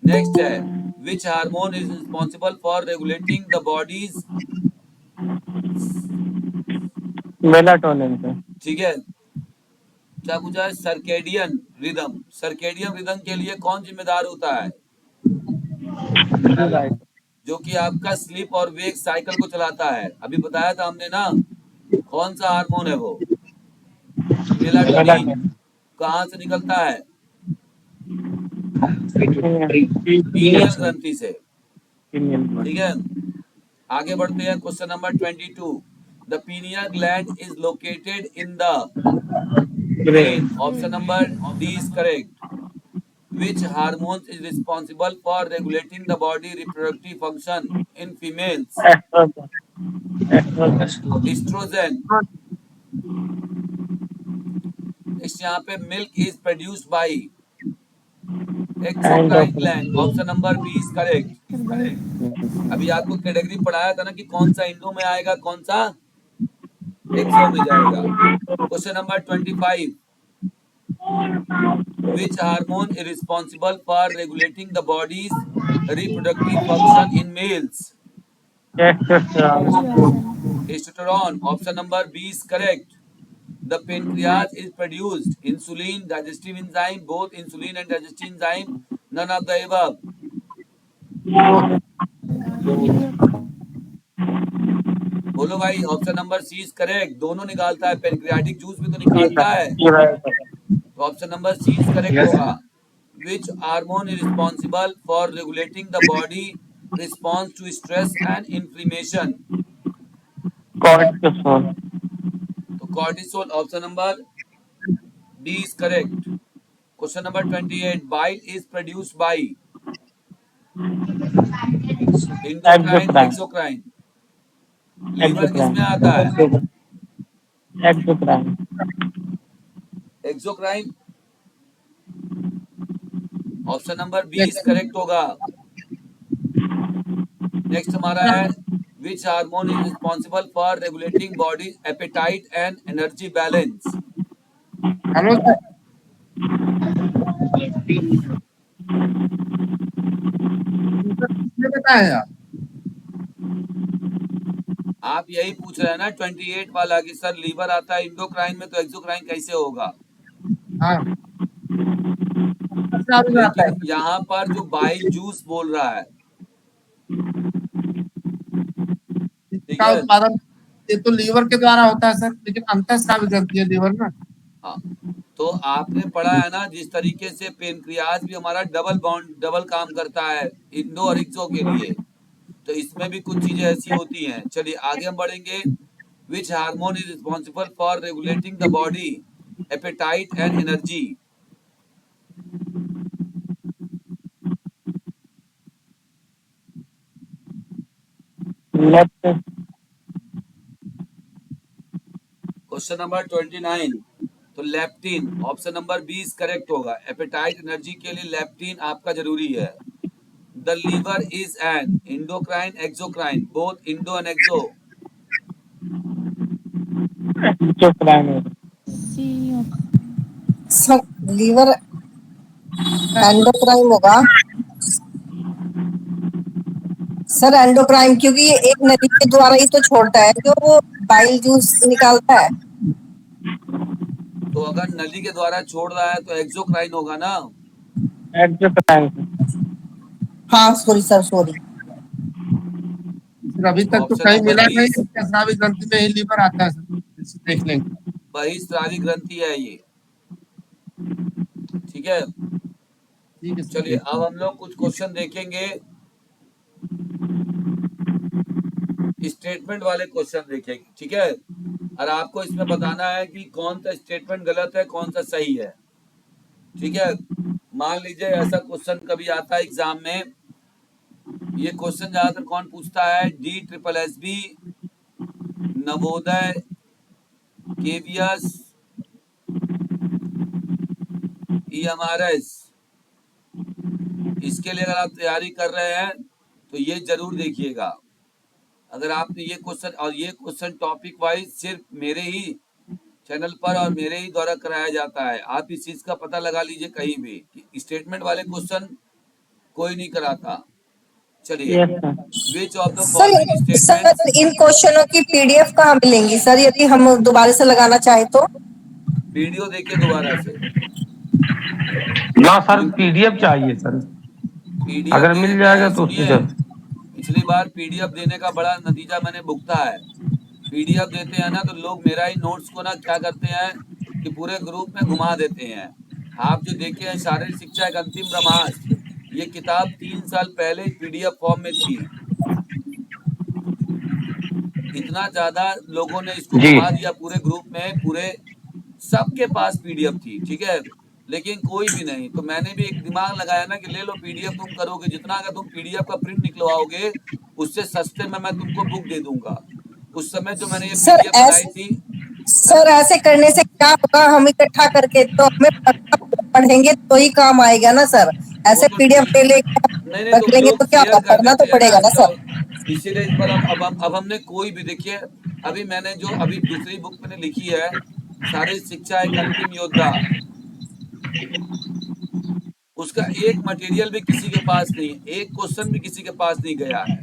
S1: नेक्स्ट है, which hormone is responsible for regulating the bodies?
S2: Melatonin sir.
S1: ठीक है, क्या पूछा है? Circadian rhythm. सर्केडियन रिदम के लिए कौन जिम्मेदार होता है? जो कि आपका स्लीप और वेक साइकिल को चलाता है। अभी बताया था हमने ना, कौन सा हार्मोन है वो? मेलाटोनिन। कहाँ से निकलता है? पीनियल ग्रंथि से। ठीक है, आगे बढ़ते हैं। Question number 22। The pineal gland is located in the brain. Option number D is correct. Which hormone is responsible for regulating the body reproductive function in females? Estrogen. Next यहाँ पे milk is produced by exocrine gland. Option number B is correct. अभी आपको category पढ़ाया था ना कि कौन सा इंडो में आएगा, कौन सा एक्सो में जाएगा। Question number 25। Which hormone is responsible for regulating the body's reproductive function in males? Testosterone. Option number B is correct. The pancreas is produced insulin, digestive enzyme, both insulin and digestive enzyme, none of the above. बोलो भाई, option number C is correct. दोनों निकालता है, pancreatic juice भी तो निकालता है। तो option number C is correct होगा। Which hormone is responsible for regulating the body response to stress and inflammation?
S2: cortisol.
S1: तो cortisol. Option number D is correct. Question number 28। Bile is produced by endocrine,
S2: Exocrine.
S1: Exocrine. Liver किस में आता है?
S2: Exocrine.
S1: Exocrine. Option number B is correct होगा। Next हमारा है, which hormone is responsible for regulating body appetite and energy balance?
S5: Hello sir, किसने बताया?
S1: आप यही पूछ रहे हैं ना 28 वाला कि सर लीवर आता है इंडोक्राइन में, तो एक्सोक्राइन कैसे होगा?
S5: हाँ,
S1: लेकिन यहाँ पर जो बाइल जूस बोल रहा है, ठीक
S5: का
S1: है,
S5: उत्पादन ये तो लीवर के द्वारा होता है सर, लेकिन अंतःस्रावी ग्रंथि है लीवर ना।
S1: हाँ, तो आपने पढ़ा है ना, जिस तरीके से पेनक्रियाज भी हमारा डबल काम करता है इंडो और एक्सो के लिए, तो इसमें भी कुछ चीजें ऐसी होती हैं। चलिए आगे हम बढ़ेंगे। Which hormone is responsible for regulating the body appetite and energy?
S2: Leptin.
S1: Question number 29। तो leptin. Option number B is correct होगा। एपेटाइट एनर्जी के लिए लेप्टिन आपका जरूरी है। The liver is an endocrine, exocrine, both endo and exo.
S2: Exocrine.
S4: Sir liver endocrine होगा। Sir endocrine, क्योंकि ये एक नली के द्वारा ही तो छोड़ता है जो वो बाइल जूस निकालता है।
S1: तो अगर नली के द्वारा छोड़ रहा है तो एक्सोक्राइन होगा ना।
S2: Exocrine.
S4: हाँ सॉरी सर, सॉरी।
S5: सर अभी तक तो
S1: ऑप्शन
S5: कहीं
S1: नंबर
S5: मिला
S1: बी
S5: नहीं, अंतःस्रावी ग्रंथि में ही लीवर आता है सर, इसे देख लेंगे।
S1: बहिस्रावी ग्रंथि है ये। ठीक है,
S5: ठीक है सर,
S1: चलिए अब हम लोग कुछ क्वेश्चन देखेंगे, स्टेटमेंट वाले क्वेश्चन देखेंगे। ठीक है, और आपको इसमें बताना है कि कौन सा स्टेटमेंट गलत है, कौन सा सही है। ठीक है, मान लीजिए ऐसा क्वेश्चन कभी आता है एग्जाम में, ये क्वेश्चन ज्यादातर कौन पूछता है? DSSB, Navodaya, KVS, EMRS। इसके लिए अगर आप तैयारी कर रहे हैं तो ये जरूर देखिएगा। अगर आपने ये क्वेश्चन, और ये क्वेश्चन टॉपिक वाइज सिर्फ मेरे ही चैनल पर और मेरे ही द्वारा कराया जाता है। आप इस चीज का पता लगा लीजिए कहीं भी कि स्टेटमेंट वाले क्वेश्चन कोई नहीं कराता। चलिए,
S2: Yes, sir.
S1: Which of the
S4: sir
S1: following
S4: sir
S1: statements?
S4: इन क्वेश्चनों की पीडीएफ कहाँ मिलेंगी सर, यदि हम दोबारा से लगाना चाहे तो?
S1: वीडियो देखिए दोबारा से।
S6: ना सर, पीडीएफ चाहिए सर।
S1: पीडीएफ
S6: अगर
S1: दे
S6: मिल
S1: देते
S6: जाएगा
S1: हैं,
S6: तो उससे
S1: सुनिए,
S6: चल।
S1: पिछली बार पीडीएफ देने का बड़ा नतीजा मैंने भुगता है। पीडीएफ देते हैं ना तो लोग मेरा ही नोट्स को ना क्या करते हैं कि पूरे ग्रुप में घुमा देते हैं। आप जो देखे हैं शारीरिक शिक्षा एक अंतिम ब्रह्मास्त्र, ये किताब 3 साल पहले पीडीएफ फॉर्म में थी। इतना ज्यादा लोगों ने इसको
S2: जी।
S1: घुमा दिया पूरे ग्रुप में, पूरे सबके पास पीडीएफ थी, ठीक है, लेकिन कोई भी नहीं। तो मैंने भी एक दिमाग लगाया ना कि ले लो पीडीएफ, तुम करोगे जितना, अगर तुम पीडीएफ का प्रिंट निकलवाओगे उससे सस्ते में मैं तुमको बुक दे दूंगा। उस समय जो मैंने ये
S4: सर
S1: पीडीएफ बनाई थी,
S4: सर ऐसे करने से क्या होगा, हम इकट्ठा करके तो हमें पढ़ेंगे तो ही काम आएगा ना सर।
S1: वो
S4: ऐसे
S1: तो
S4: पीडीएफ ले लेके
S1: नहीं तो
S4: रख लेंगे
S1: लोग
S4: तो क्या
S1: शेयर
S4: होगा,
S1: कर
S4: पढ़ना तो
S1: देते हैं ना,
S4: पड़ेगा ना
S1: तो
S4: सर।
S1: इसीलिए इस बार अब हमने कोई भी, देखिए अभी मैंने जो अभी दूसरी बुक मैंने लिखी है, शारीरिक शिक्षा एक अंतिम योद्धा, उसका एक मटेरियल भी किसी के पास नहीं है, एक क्वेश्चन भी किसी के पास नहीं गया है,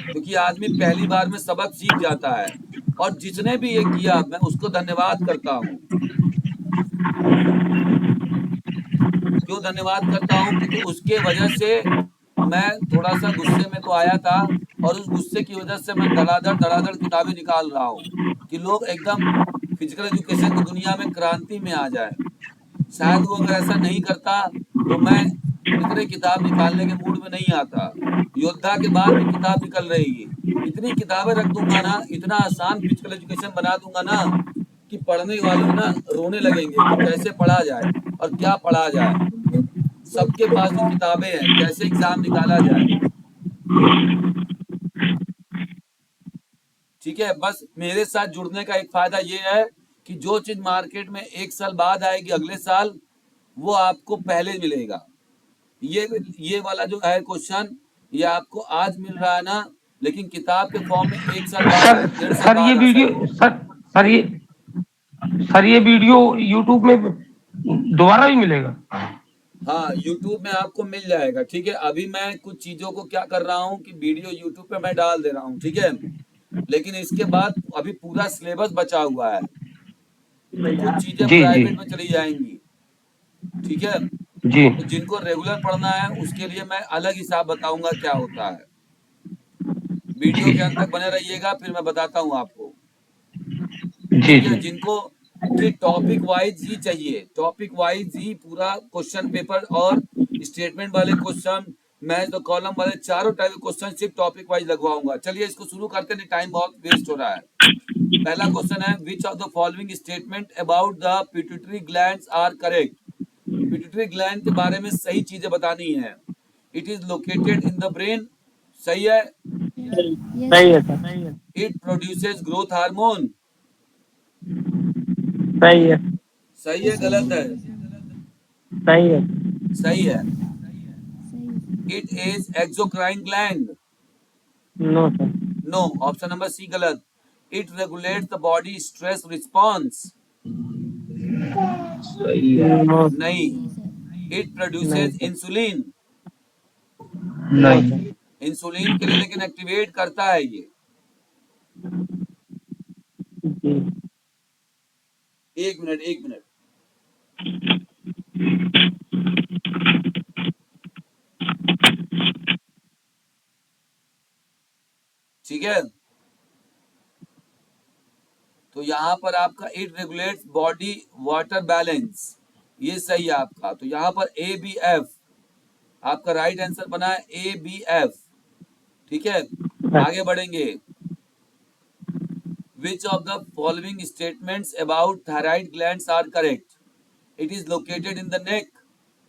S1: क्योंकि आदमी पहली बार में सबक सीख जाता है। और जिसने भी ये किया मैं उसको धन्यवाद करता हूँ। क्यों धन्यवाद करता हूँ? क्योंकि उसके वजह से मैं थोड़ा सा गुस्से में तो आया था, और उस गुस्से की वजह से मैं धड़ाधड़ किताबें निकाल रहा हूँ कि लोग एकदम फिजिकल एजुकेशन की दुनिया में क्रांति में आ जाए। शायद वो अगर ऐसा नहीं करता तो मैं इतने किताब निकालने के मूड में नहीं आता। योद्धा के बाद भी किताब निकल रहेगी, इतनी किताबें रख दूंगा ना, इतना आसान फिजिकल एजुकेशन बना दूंगा ना कि पढ़ने वालों ना रोने लगेंगे कि कैसे पढ़ा जाए और क्या पढ़ा जाए। सबके पास जो किताबें हैं, कैसे एग्जाम निकाला जाए। ठीक है, बस मेरे साथ जुड़ने का एक फायदा ये है कि जो चीज मार्केट में 1 साल बाद आएगी अगले साल, वो आपको पहले मिलेगा। ये वाला जो है क्वेश्चन, ये आपको आज मिल रहा है ना, लेकिन किताब के फॉर्म में 1 साल बाद,
S2: सर
S1: 1.5 साल
S2: सर ये
S1: बाद आता है।
S2: वीडियो सर ये वीडियो यूट्यूब में दोबारा भी मिलेगा?
S1: हाँ, यूट्यूब में आपको मिल जाएगा। ठीक है, अभी मैं कुछ चीजों को क्या कर रहा हूँ कि वीडियो यूट्यूब पे मैं डाल दे रहा हूँ, ठीक है, लेकिन इसके बाद अभी पूरा सिलेबस बचा हुआ है, तो कुछ चीजें
S2: जी जी
S1: प्राइवेट में चली जाएंगी। ठीक है,
S2: जी
S1: तो जिनको रेगुलर पढ़ना है उसके लिए मैं अलग हिसाब बताऊंगा क्या होता है। वीडियो
S2: जी
S1: के अंत तक बने रहिएगा, फिर मैं बताता हूँ आपको।
S2: जी
S1: ठीक है,
S2: जी
S1: जिनको कि टॉपिक वाइज ही चाहिए, टॉपिक वाइज ही पूरा क्वेश्चन पेपर और स्टेटमेंट वाले क्वेश्चन, मैच द कॉलम वाले चारों टाइप के क्वेश्चन सिर्फ टॉपिक वाइज लगवाऊंगा। चलिए इसको शुरू करते हैं, टाइम बहुत वेस्ट हो रहा है। पहला क्वेश्चन है, which of the following statement about the pituitary glands are correct. Pituitary gland के बारे में सही चीजें बतानी है। It is located in the brain, सही है।
S3: यस
S2: सही है
S3: sir.
S2: Sir.
S1: It produces growth hormone,
S2: सही है
S1: सही है
S3: सही
S1: गलत
S3: है।
S1: है?
S2: सही है
S1: सही है।
S3: सही।
S1: It is exocrine gland,
S2: no sir.
S1: No, option number C गलत। It regulates the body stress response,
S2: no
S1: नहीं।
S3: नहीं सर।
S1: इट
S2: नहीं
S1: प्रोड्यूसेस
S2: सर।
S1: इंसुलिन,
S2: नहीं
S1: इंसुलिन के लिए लेकिन एक्टिवेट करता है ये।
S2: जी।
S1: 1 मिनट 1 मिनट, ठीक है, तो यहाँ पर आपका it regulates body water balance, ये सही है आपका। तो यहाँ पर ए बी एफ आपका राइट आंसर बना है, ए बी एफ। ठीक है, आगे बढ़ेंगे। Which of the following statements about thyroid glands are correct? It is located in the neck.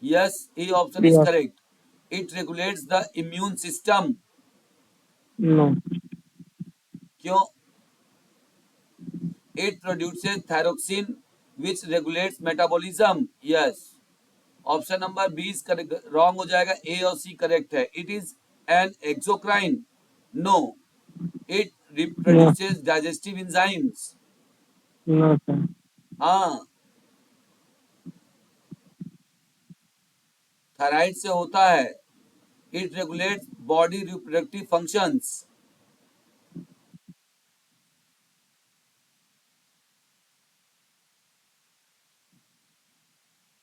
S1: Yes, A option is
S2: yes.
S1: correct. It regulates the immune system.
S2: No.
S1: क्यों? It produces thyroxine, which regulates metabolism. Yes. Option number 20 wrong हो जाएगा, A और C correct है। It is an exocrine, no. It
S2: no.
S1: Produces digestive enzymes,
S2: no sir.
S1: हाँ, thyroid से होता है। It regulates body reproductive functions,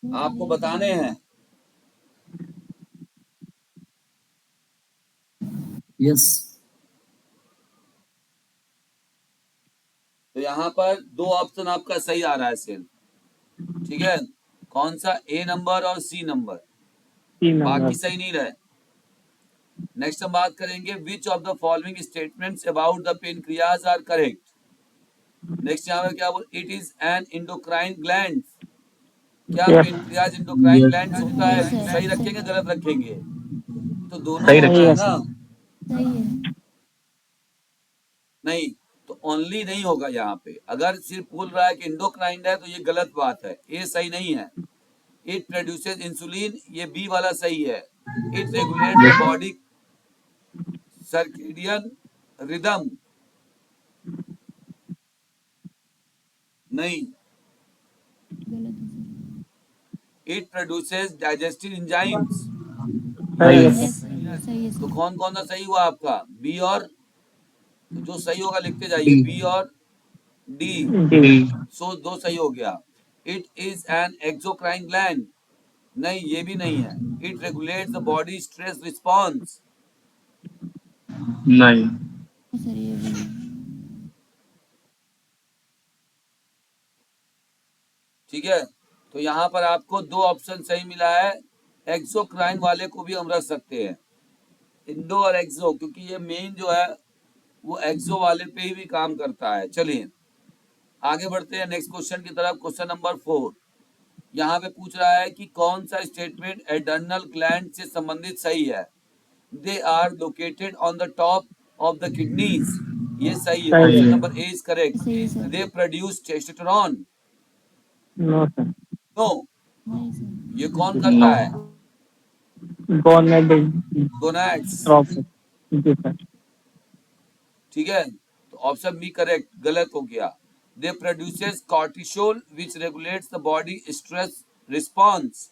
S1: आपको बताने हैं।
S5: यस।
S1: तो यहाँ पर दो ऑप्शन आपका सही आ रहा है सिर्फ, ठीक है। कौन सा? ए नंबर और सी नंबर, बाकी सही नहीं रहे। नेक्स्ट हम बात करेंगे which of the following statements about the pancreas are correct. Next यहाँ पर क्या बोल, it is an endocrine gland. क्या पेनक्रियाज इंडोक्राइन ग्लैंड होता है?
S3: Yes, sir.
S1: सही रखेंगे गलत रखेंगे? तो दोनों
S2: सही
S1: होता है
S2: रखेंगे।
S1: ना?
S3: सही है।
S1: नहीं, तो ओनली नहीं होगा यहाँ पे। अगर सिर्फ बोल रहा है कि इंडोक्राइन है तो ये गलत बात है, ये सही नहीं है। इट प्रोड्यूसेस इंसुलिन, ये बी वाला सही है। It regulates the body circadian rhythm, नहीं।
S3: गलत है sir.
S1: It produces digestive enzymes,
S2: सही है।
S1: यस।
S3: सही है
S1: तो
S3: सर।
S1: कौन कौन सा सही हुआ आपका? बी और, तो जो सही होगा लिखते जाइए,
S2: डी।
S1: बी और डी।
S2: डी।
S1: सो दो सही हो गया। It is an exocrine gland, नहीं ये भी नहीं है। It regulates the body stress response,
S2: नहीं।
S3: सर ये भी नहीं।
S1: ठीक है। तो यहाँ पर आपको दो ऑप्शन सही मिला है। एक्सोक्राइन वाले को भी हम रख सकते हैं, इंडो और एक्सो, क्योंकि ये मेन जो है वो एक्सो वाले पे ही भी काम करता है। चलिए आगे बढ़ते हैं नेक्स्ट क्वेश्चन की तरफ। क्वेश्चन नंबर 4 यहाँ पे पूछ रहा है कि कौन सा स्टेटमेंट एडर्नल ग्लैंड से संबंधित सही है। They are located on the top of the kidneys, ये सही है।
S2: सही
S1: ऑप्शन
S2: है।
S1: Number A is correct.
S3: सही है sir.
S1: They produce testosterone,
S2: no sir.
S1: No.
S3: नहीं सर।
S1: ये कौन
S2: नो।
S1: करता है?
S2: Gonad
S1: gonads,
S2: drop. जी सर।
S1: ठीक है। तो ऑप्शन बी करेक्ट, गलत हो गया। They produces cortisol which regulates the body stress response,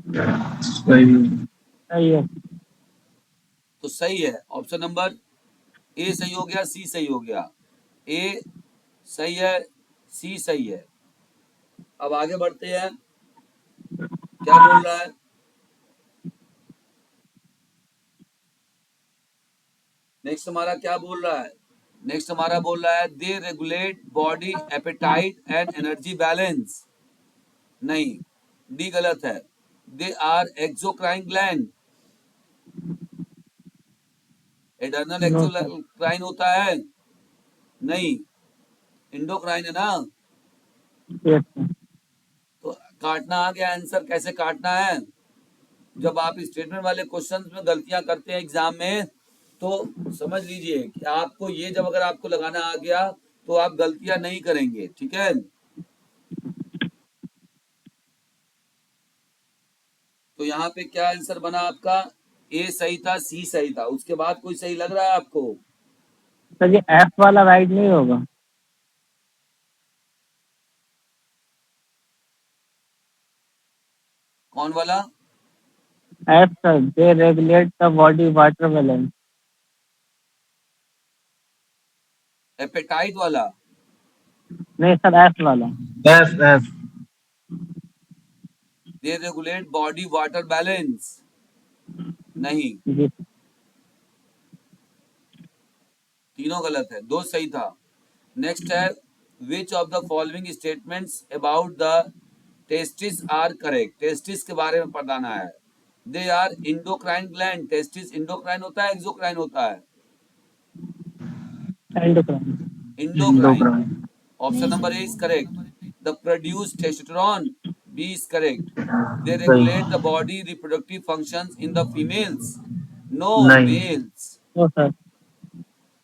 S2: सही है। सही है।
S1: तो सही है। ऑप्शन नंबर ए सही हो गया, सी सही हो गया। ए सही है, सी सही है। अब आगे बढ़ते हैं, क्या बोल रहा है? नेक्स्ट हमारा क्या बोल रहा है? नेक्स्ट हमारा बोल रहा है they regulate body appetite and energy balance, नहीं, डी गलत है। They are exocrine gland, adrenal
S2: no sir.
S1: Exocrine होता है, नहीं, इंडोक्राइन है ना।
S2: Yes sir.
S1: तो काटना आ गया आंसर, कैसे काटना है? जब आप स्टेटमेंट वाले क्वेश्चंस में गलतियां करते हैं एग्जाम में, तो समझ लीजिए कि आपको ये जब अगर आपको लगाना आ गया तो आप गलतियां नहीं करेंगे, ठीक है। तो यहाँ पे क्या आंसर बना आपका? ए सही था, सी सही था, उसके बाद कोई सही लग रहा है आपको?
S2: सर ये एफ वाला राइट नहीं होगा?
S1: कौन वाला?
S2: F sir, they regulate the body water balance.
S1: Appetite वाला?
S2: नहीं सर, एफ वाला। F F.
S1: They regulate body water balance, नहीं,
S2: जी।
S1: तीनों गलत है, दो सही था। नेक्स्ट है which of the following statements about the testes are correct. Testes के बारे में बताना है। They are endocrine gland, testes endocrine होता है एक्सोक्राइन होता है?
S2: एंडोक्राइन।
S1: इंडोक्राइन।
S2: एंडोक्राइन।
S1: ऑप्शन
S3: नहीं
S1: number
S3: sir.
S1: A is correct. The produce testosterone, B is correct. They
S2: सही।
S1: Regulate the body reproductive functions in the females, no,
S2: नहीं।
S1: Males.
S2: No sir.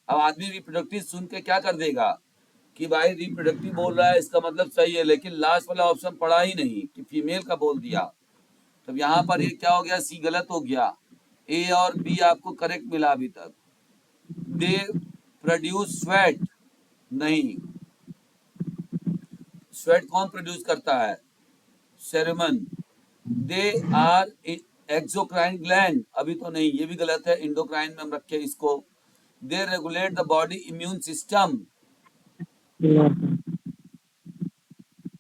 S1: अब आदमी reproductive सुन के क्या कर देगा कि भाई रिप्रोडक्टिव बोल रहा है इसका मतलब सही है, लेकिन लास्ट वाला ऑप्शन पढ़ा ही नहीं कि फीमेल का बोल दिया। तब यहाँ पर ये क्या हो गया? सी गलत हो गया। ए और बी आपको करेक्ट मिला अभी तक। दे प्रोड्यूस स्वेट, नहीं, स्वेट कौन प्रोड्यूस करता है? Sermon. They are exocrine gland, अभी तो नहीं, ये भी गलत है, इंडोक्राइन में हम रखे इसको। They regulate the body immune system,
S2: no sir.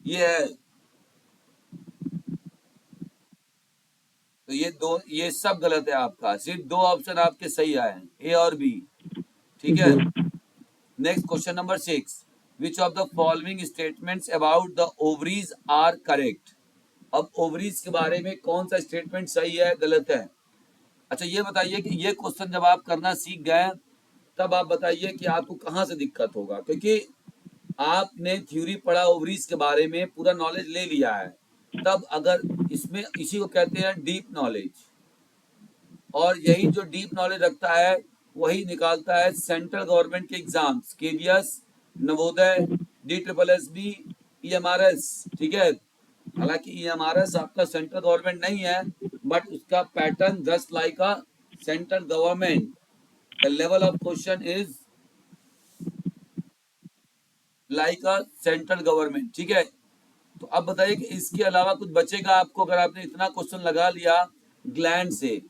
S1: ये है। तो ये सब गलत है आपका, सिर्फ 2 ऑप्शन आपके सही आए हैं, ए और बी। ठीक है। Next question number 6, which of the following statements about the ovaries are correct. अब ओवरीज के बारे में कौन सा स्टेटमेंट सही है गलत है। अच्छा ये बताइए कि ये क्वेश्चन जब आप करना सीख गए तब आप बताइए कि आपको कहाँ से दिक्कत होगा, क्योंकि आपने थ्योरी पढ़ा ओवरीज के बारे में, पूरा नॉलेज ले लिया है, तब अगर इसमें इसी को कहते हैं डीप नॉलेज, और यही जो डीप नॉलेज रखता है वही निकालता है सेंट्रल गवर्नमेंट के exams, KVS, Navodaya, DSSB, EMRS। ठीक है। हालांकि EMRS आपका सेंट्रल गवर्नमेंट नहीं है, बट उसका pattern just like a central government, the level of question is like a central government. ठीक है। तो अब बताइए कि इसके अलावा कुछ बचेगा आपको, अगर आपने इतना क्वेश्चन लगा लिया ग्लैंड से,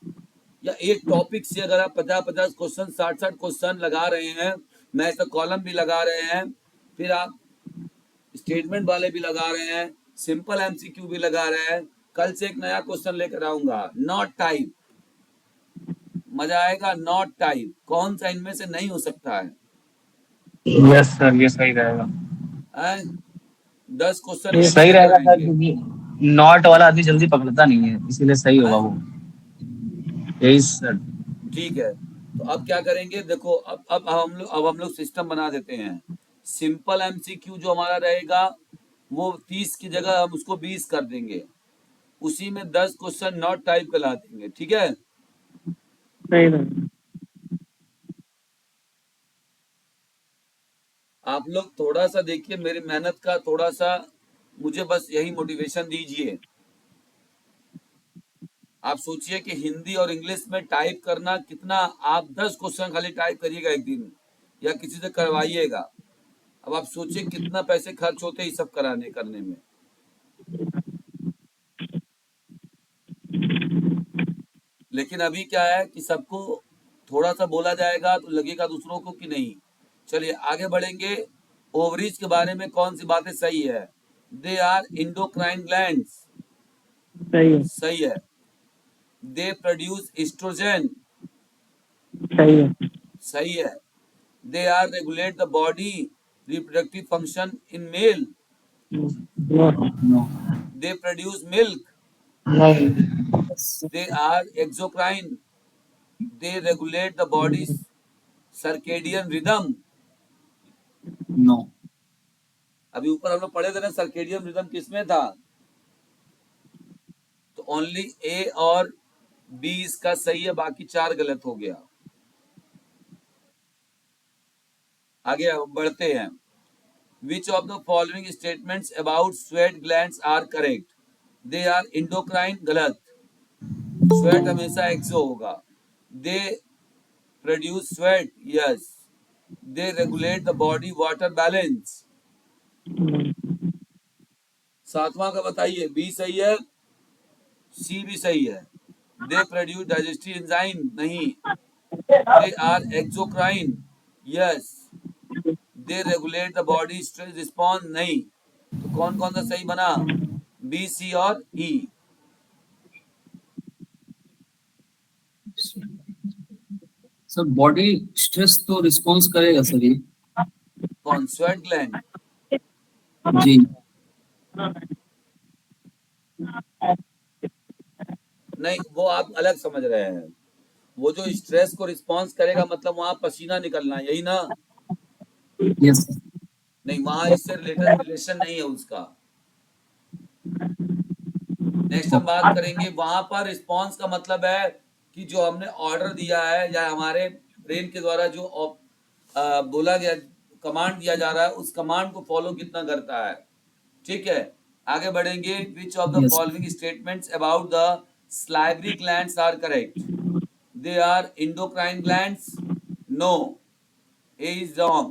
S1: या एक टॉपिक से अगर आप 50-50 क्वेश्चन, 60-60 क्वेश्चन लगा रहे हैं, मैच द कॉलम भी लगा रहे हैं, फिर आप स्टेटमेंट वाले भी लगा रहे हैं, सिंपल MCQ भी लगा रहे हैं, कल से एक नया क्वेश्चन लेकर आऊंगा, नॉट टाइप, मजा आएगा। नॉट टाइप कौन सा इनमें से नहीं हो सकता है?
S2: यस सर, ये सही रहेगा।
S1: 10 क्वेश्चन
S2: ये
S1: एक
S2: सही
S1: लेकर
S2: रहेगा सर,
S1: आएंगे।
S2: क्योंकि नॉट वाला आदमी जल्दी पकड़ता नहीं है, इसीलिए सही होगा वो। यही सर।
S1: ठीक है। तो अब क्या करेंगे, देखो अब हम लोग सिस्टम बना देते हैं। सिंपल MCQ जो हमारा रहेगा वो 30 की जगह हम उसको 20 कर देंगे, उसी में 10 क्वेश्चन नॉट टाइप का ला देंगे। ठीक है।
S2: सही रहेगा।
S1: आप लोग थोड़ा सा देखिए मेरी मेहनत का, थोड़ा सा मुझे बस यही मोटिवेशन दीजिए। आप सोचिए कि हिंदी और इंग्लिश में टाइप करना कितना, आप 10 क्वेश्चन खाली टाइप करिएगा एक दिन, या किसी से करवाइएगा। अब आप सोचिए कितना पैसे खर्च होते हैं ये सब कराने करने में। लेकिन अभी क्या है कि सबको थोड़ा सा बोला जाएगा तो लगेगा दूसरों को कि नहीं। चलिए आगे बढ़ेंगे। ओवरीज के बारे में कौन सी बातें सही है? दे आर इंडोक्राइन ग्लैंड्स,
S2: सही है।
S1: सही है। दे प्रोड्यूस एस्ट्रोजन,
S2: सही है।
S1: सही है। They are regulate the body reproductive function in male,
S2: no.
S1: They produce milk,
S2: नहीं।
S1: They are exocrine, they regulate the body circadian rhythm.
S2: No.
S1: अभी ऊपर हम लोग पढ़े थे ना सर्केडियन रिदम किसमें था, तो ओनली ए और बी इसका सही है, बाकी 4 गलत हो गया। आगे बढ़ते हैं। Which of the following statements about sweat glands are correct? They are endocrine, गलत, स्वेट हमेशा एक्सो होगा। They produce sweat, yes. They regulate the body water balance. 7वां का बताइए, बी सही है, सी भी सही है। दे प्रोड्यूस डाइजेस्टिव एंजाइम, नहीं। They are exocrine, yes. They regulate the body stress response, नहीं। तो कौन कौन सा सही बना? बी, सी और ई।
S6: सर बॉडी स्ट्रेस तो रिस्पॉन्स करेगा सर ये।
S1: कौन? Sweat gland?
S6: जी
S1: नहीं, वो आप अलग समझ रहे हैं। वो जो स्ट्रेस को रिस्पॉन्स करेगा मतलब वहां पसीना निकलना, यही ना?
S6: Yes sir.
S1: नहीं, वहां इससे रिलेटेड रिलेशन नहीं है उसका। नेक्स्ट हम बात करेंगे, वहां पर रिस्पॉन्स का मतलब है कि जो हमने ऑर्डर दिया है या हमारे ब्रेन के द्वारा जो बोला गया, कमांड दिया जा रहा है, उस कमांड को फॉलो कितना करता है। ठीक है। आगे बढ़ेंगे। Which of the
S6: Yes.
S1: Following statements about the salivary glands are correct? They are endocrine glands, no, A is wrong.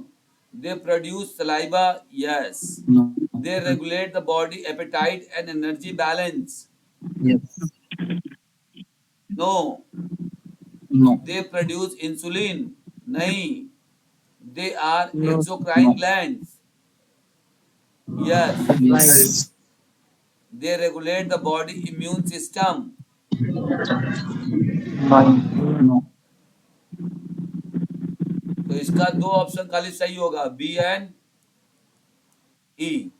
S1: They produce saliva, yes.
S6: No.
S1: They regulate the body appetite and energy balance,
S6: Yes.
S1: no.
S6: No.
S1: They produce insulin, nahi. They are
S2: No.
S1: exocrine
S6: No.
S1: glands, yes.
S6: Yes.
S1: They regulate the body immune system,
S6: no.
S1: तो इसका दो option खाली सही होगा, B and ई।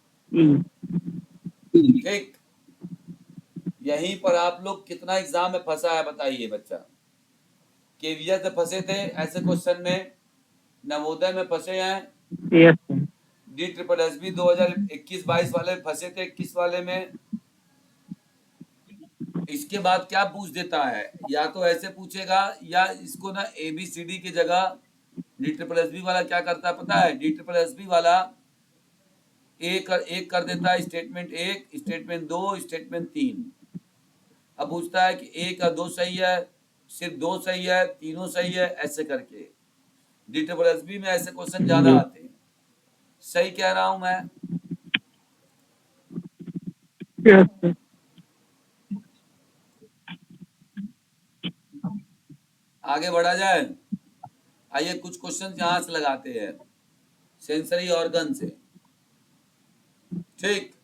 S1: ठीक, यहीं पर आप लोग कितना एग्जाम में फंसा है बताइए बच्चा। केवीएस में फंसे थे ऐसे क्वेश्चन में, नवोदय में फंसे हैं, डी ट्रिपल एस बी 2021-22 वाले फंसे थे, 21 वाले में। इसके बाद क्या पूछ देता है, या तो ऐसे पूछेगा या इसको ना ABCD की जगह डी ट्रिपल एस बी वाला क्या करता है पता है, डी ट्रिपल एस बी वाला एक कर देता है, स्टेटमेंट 1, स्टेटमेंट 2, स्टेटमेंट 3। अब पूछता है कि 1 या 2 सही है, सिर्फ 2 सही है, तीनों सही है, ऐसे करके। डी ट्रिपल एस बी में ऐसे क्वेश्चन ज्यादा आते हैं। सही कह रहा हूं मैं? आगे बढ़ा जाए, आइए कुछ क्वेश्चन यहां से लगाते हैं, सेंसरी ऑर्गन से। ठीक,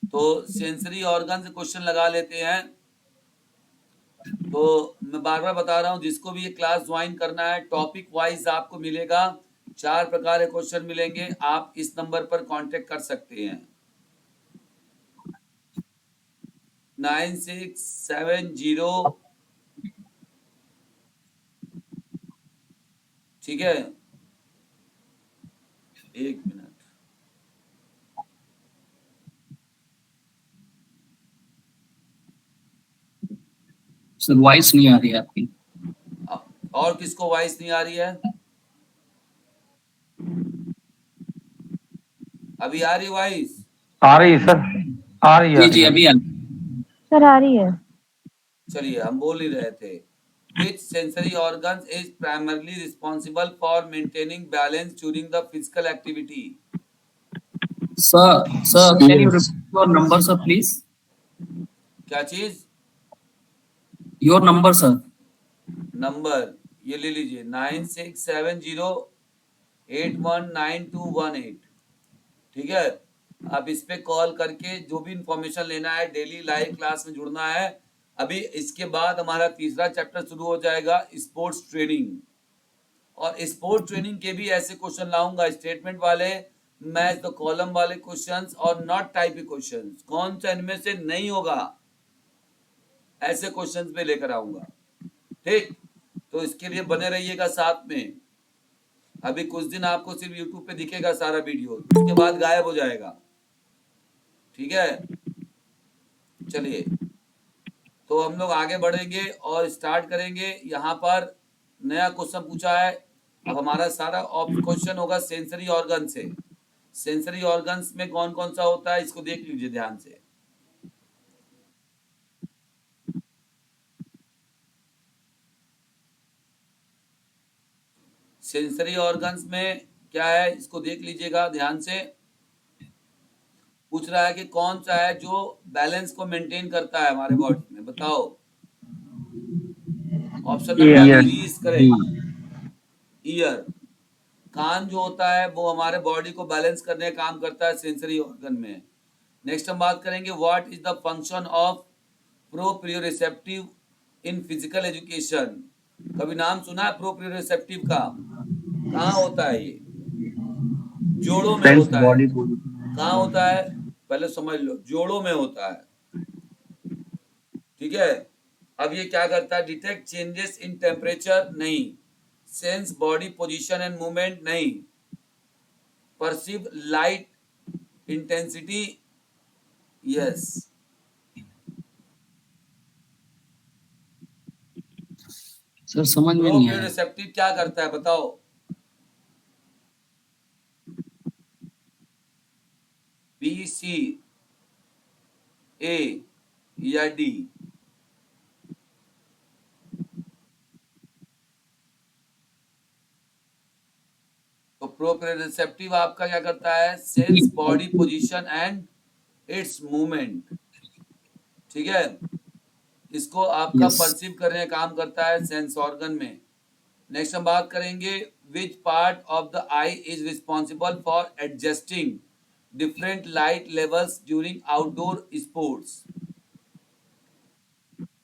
S1: तो सेंसरी ऑर्गन से क्वेश्चन लगा लेते हैं। तो मैं बार बार बता रहा हूं, जिसको भी ये क्लास ज्वाइन करना है, टॉपिक वाइज आपको मिलेगा, 4 प्रकार के क्वेश्चन मिलेंगे। आप इस नंबर पर कांटेक्ट कर सकते हैं, 9670। ठीक है, एक मिनट।
S6: सर वॉइस नहीं आ रही है आपकी।
S1: और किसको वॉइस नहीं आ रही है? अभी आ रही वॉइस?
S2: आ रही है सर, आ रही है।
S6: जी अभी आ
S3: सर आ रही है।
S1: चलिए, हम बोल ही रहे थे। Which sensory organs is primarily responsible for maintaining balance during the physical activity?
S6: Sir can you repeat your number sir please?
S1: क्या चीज?
S6: Your number sir.
S1: नंबर ये ले लीजिए, 9670819218। ठीक है, आप इस पे कॉल करके जो भी इंफॉर्मेशन लेना है, डेली लाइव क्लास में जुड़ना है। अभी इसके बाद हमारा तीसरा चैप्टर शुरू हो जाएगा, स्पोर्ट्स ट्रेनिंग। और स्पोर्ट्स ट्रेनिंग के भी ऐसे क्वेश्चन लाऊंगा, स्टेटमेंट वाले, मैच द कॉलम वाले क्वेश्चंस और नॉट टाइप के क्वेश्चंस। कौन सा इनमें से नहीं होगा, ऐसे क्वेश्चंस पे लेकर आऊंगा। ठीक, तो इसके लिए बने रहिएगा साथ में। अभी कुछ दिन आपको सिर्फ यूट्यूब पे दिखेगा सारा वीडियो, उसके बाद गायब हो जाएगा। ठीक है, चलिए, तो हम लोग आगे बढ़ेंगे और स्टार्ट करेंगे। यहाँ पर नया क्वेश्चन पूछा है। अब हमारा सारा क्वेश्चन होगा सेंसरी ऑर्गन से। सेंसरी ऑर्गन्स में कौन कौन सा होता है, इसको देख लीजिए ध्यान से। सेंसरी ऑर्गन्स में क्या है, इसको देख लीजिएगा ध्यान से। पूछ रहा है कि कौन सा है जो बैलेंस को मेंटेन करता है हमारे बॉडी में, बताओ। Option number 3 is correct, ear. कान जो होता है वो हमारे बॉडी को बैलेंस करने का काम करता है सेंसरी ऑर्गन में। नेक्स्ट हम बात करेंगे, what is the function of proprioceptive in physical education. कभी नाम सुना है प्रोप्रियोसेप्टिव का? कहाँ होता है ये? जोड़ों में होता है। कहाँ होता है पहले समझ लो, जोड़ों में होता है। ठीक है, अब ये क्या करता है, डिटेक्ट चेंजेस इन टेम्परेचर नहीं, sense body position and movement नहीं, perceive light intensity yes.
S6: Sir समझ में नहीं आया।
S1: प्रोप्रियोसेप्टिव क्या करता है बताओ? बी, सी, ए या डी? तो प्रोप्रियोसेप्टिव आपका क्या करता है, sense body position and it's movement. ठीक है, इसको आपका
S6: Yes.
S1: परसीव करने का काम करता है सेंस ऑर्गन में। नेक्स्ट हम बात करेंगे, विच part of the I is responsible for adjusting different light levels during outdoor sports.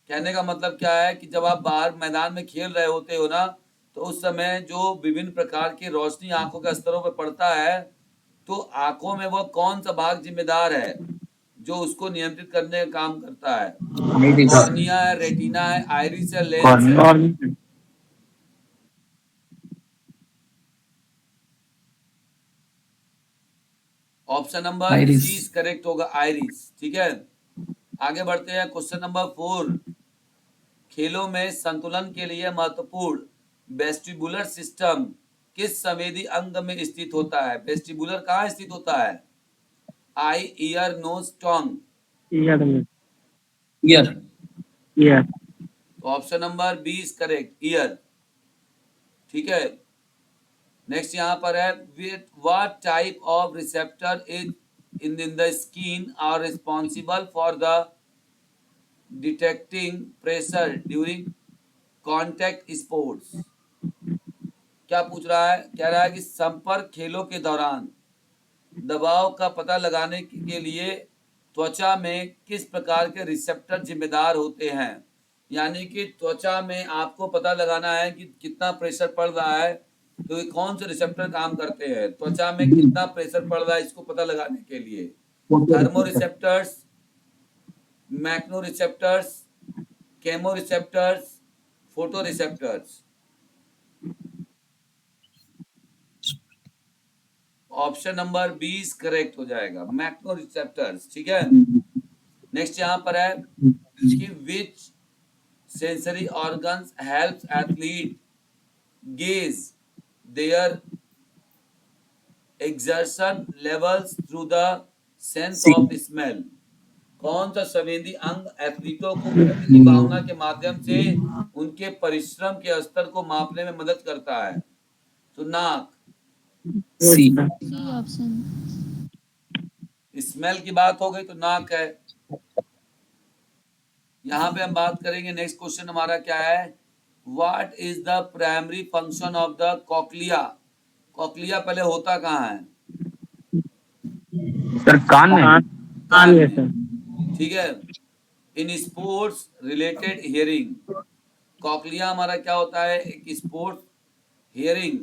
S1: कहने का मतलब क्या है कि जब आप बाहर मैदान में खेल रहे होते हो ना, तो उस समय जो विभिन्न प्रकार की रोशनी आंखों के स्तरों पर पड़ता है, तो आंखों में वह कौन सा भाग जिम्मेदार है जो उसको नियंत्रित करने का काम करता है? कॉर्निया है, रेटिना है, आइरिस है, लेंस है? Option number
S6: Iris.
S1: C is correct होगा, आइरिस। ठीक है, आगे बढ़ते हैं। क्वेश्चन नंबर 4, खेलों में संतुलन के लिए महत्वपूर्ण वेस्टिबुलर सिस्टम किस संवेदी अंग में स्थित होता है? वेस्टिबुलर कहाँ स्थित होता है? Eye, ear, nose, tongue?
S6: Ear.
S1: तो option number B is correct, ear. ठीक है, नेक्स्ट यहाँ पर है, with what type of receptor is in the skin are responsible for the detecting pressure during contact sports? क्या पूछ रहा है? कह रहा है कि संपर्क खेलों के दौरान दबाव का पता लगाने के लिए त्वचा में किस प्रकार के रिसेप्टर जिम्मेदार होते हैं? यानी कि त्वचा में आपको पता लगाना है कि कितना प्रेशर पड़ रहा है, तो ये कौन से रिसेप्टर काम करते हैं त्वचा में कितना प्रेशर पड़ रहा है इसको पता लगाने के लिए? Thermo receptors, mechano receptors, chemo receptors, photo receptors? Option number B is correct हो जाएगा, मैक्नो रिसेप्टर्स। ठीक है, नेक्स्ट यहाँ पर है कि which sensory organs helps athlete gauge their exertion levels through the sense of smell? कौन सा संवेदी अंग एथलीटों को गति की भावना के माध्यम से उनके परिश्रम के स्तर को मापने में मदद करता है? तो नाक।
S6: C.
S3: C option.
S1: स्मेल की बात हो गई तो नाक है। यहाँ पे हम बात करेंगे, नेक्स्ट क्वेश्चन हमारा क्या है, what is the primary function of the cochlea? Cochlea पहले होता कहाँ है?
S2: सर कान में।
S1: कान में। ठीक है, in sports related hearing, cochlea हमारा क्या होता है? एक स्पोर्ट्स हियरिंग।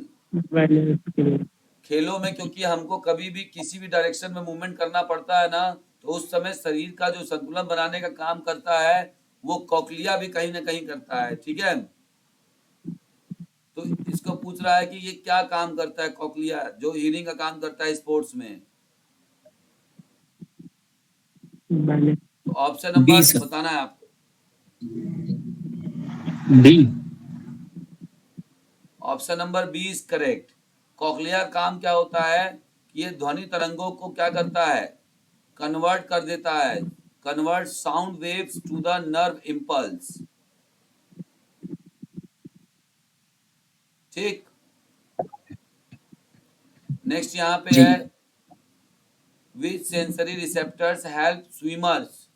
S1: खेलों में क्योंकि हमको कभी भी किसी भी डायरेक्शन में मूवमेंट करना पड़ता है ना, तो उस समय शरीर का जो संतुलन बनाने का काम करता है वो कॉक्लिया भी कहीं ना कहीं करता है। ठीक है, तो इसको पूछ रहा है कि ये क्या काम करता है कॉक्लिया, जो हियरिंग का काम करता है स्पोर्ट्स में? तो ऑप्शन नंबर
S6: D, sir.
S1: बताना है आपको।
S2: D.
S1: Option number B is correct. Cochlea काम क्या होता है कि ये ध्वनि तरंगों को क्या करता है? कन्वर्ट कर देता है, convert sound waves to the nerve impulse. ठीक, नेक्स्ट यहाँ पे
S6: जी।
S1: है, which sensory receptors help swimmers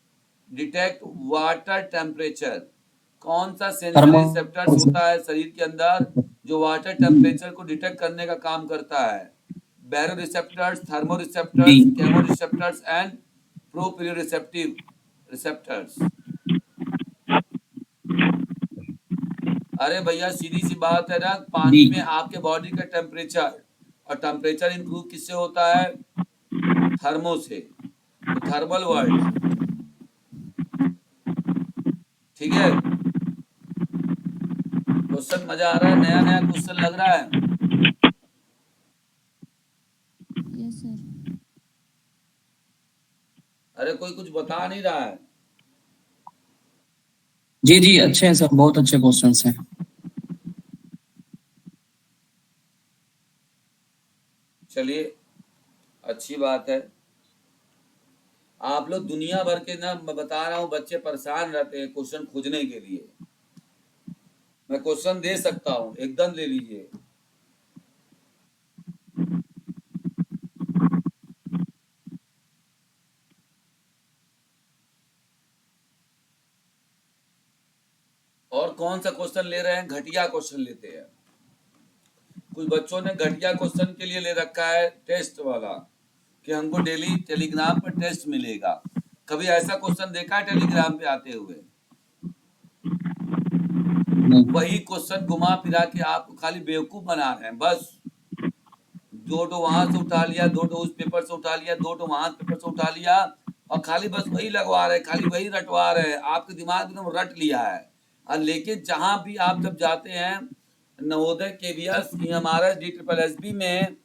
S1: detect water temperature? कौन सा सेंसरी
S6: Thermo-
S1: रिसेप्टर्स होता है शरीर के अंदर जो वाटर टेम्परेचर को डिटेक्ट करने का काम करता है? Baro receptors, thermo receptors,
S6: D.
S1: Chemo receptors and proprioceptive receptors? अरे भैया सीधी सी बात है ना, पानी
S6: D.
S1: में आपके बॉडी का टेम्परेचर, और टेम्परेचर इंप्रूव किससे होता है? थर्मो से, तो थर्मल वर्ड। ठीक है, क्वेश्चन मजा आ रहा है, नया नया क्वेश्चन लग रहा है।
S3: Yes sir.
S1: अरे कोई कुछ बता नहीं रहा है।
S6: जी जी, अच्छे हैं सर, बहुत अच्छे क्वेश्चंस हैं।
S1: चलिए, अच्छी बात है। आप लोग दुनिया भर के ना, मैं बता रहा हूँ, बच्चे परेशान रहते हैं क्वेश्चन खोजने के लिए। मैं क्वेश्चन दे सकता हूँ, एकदम ले लीजिए। और कौन सा क्वेश्चन ले रहे हैं? घटिया क्वेश्चन लेते हैं। कुछ बच्चों ने घटिया क्वेश्चन के लिए ले रखा है टेस्ट वाला, कि हमको डेली टेलीग्राम पर टेस्ट मिलेगा। कभी ऐसा क्वेश्चन देखा है टेलीग्राम पे आते हुए?
S6: नहीं।
S1: वही क्वेश्चन घुमा फिरा के आपको खाली बेवकूफ बना रहे हैं बस। दो वहां से उठा लिया, दो उस पेपर से उठा लिया, दो वहां पेपर से उठा लिया, और खाली बस वही लगवा रहे, खाली वही रटवा रहे। आपके दिमाग में रट लिया है। और लेकिन जहां भी आप जब जाते हैं नवोदय केवीएस हमारा DSSB में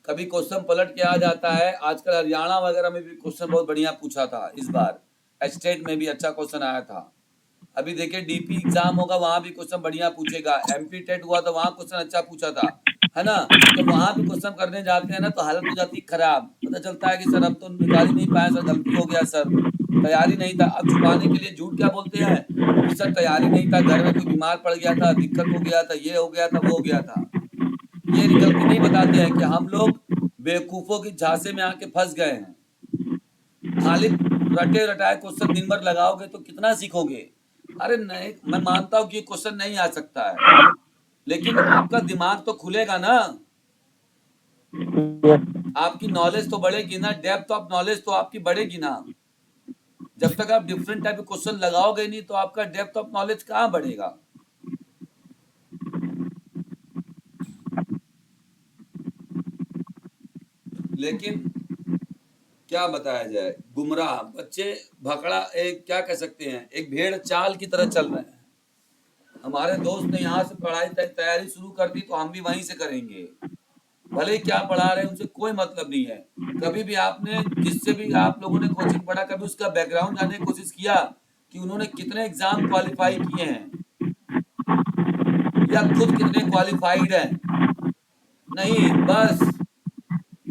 S1: कभी क्वेश्चन पलट के आ जाता है। आजकल हरियाणा वगैरह में भी क्वेश्चन बहुत बढ़िया पूछा था। इस बार स्टेट में भी अच्छा क्वेश्चन आया था। अभी देखिए DP एग्जाम होगा, वहां भी क्वेश्चन बढ़िया पूछेगा। MP टेट हुआ तो वहां क्वेश्चन अच्छा पूछा था, है ना। तो वहां भी क्वेश्चन करने जाते हैं ना तो हालत हो जाती है खराब। पता चलता है कि सर अब तो निकाल ही नहीं पाए सर, गलती हो गया सर, तैयारी नहीं था। अब छुपाने के लिए झूठ क्या बोलते हैं कि सर तैयारी नहीं था, घर में कोई बीमार पड़ गया था, दिक्कत हो गया था, ये हो गया था, वो हो गया था। ये गलती नहीं बताते हैं कि हम लोग बेवकूफों की झांसे में आके फंस गए हैं। खाली रटे रटाए क्वेश्चन दिन भर लगाओगे तो कितना सीखोगे? अरे नहीं, मैं मानता हूँ कि ये क्वेश्चन नहीं आ सकता है, लेकिन आपका दिमाग तो खुलेगा ना, आपकी नॉलेज तो बढ़ेगी ना, डेप्थ ऑफ नॉलेज तो आपकी बढ़ेगी ना। जब तक आप डिफरेंट टाइप के क्वेश्चन लगाओगे नहीं तो आपका डेप्थ ऑफ नॉलेज कहाँ बढ़ेगा? लेकिन क्या बताया जाए, गुमराह बच्चे भकड़ा, एक क्या कह सकते हैं, एक भेड़ चाल की तरह चल रहे हैं। हमारे दोस्त ने यहाँ से पढ़ाई तैयारी शुरू कर दी तो हम भी वहीं से करेंगे। भले ही क्या पढ़ा रहे हैं उनसे कोई मतलब नहीं है। कभी भी आपने जिससे भी आप लोगों ने कोचिंग पढ़ा, कभी उसका बैकग्राउंड जानने की कोशिश किया कि उन्होंने कितने एग्जाम क्वालिफाई किए हैं या खुद कितने क्वालिफाइड हैं? नहीं, बस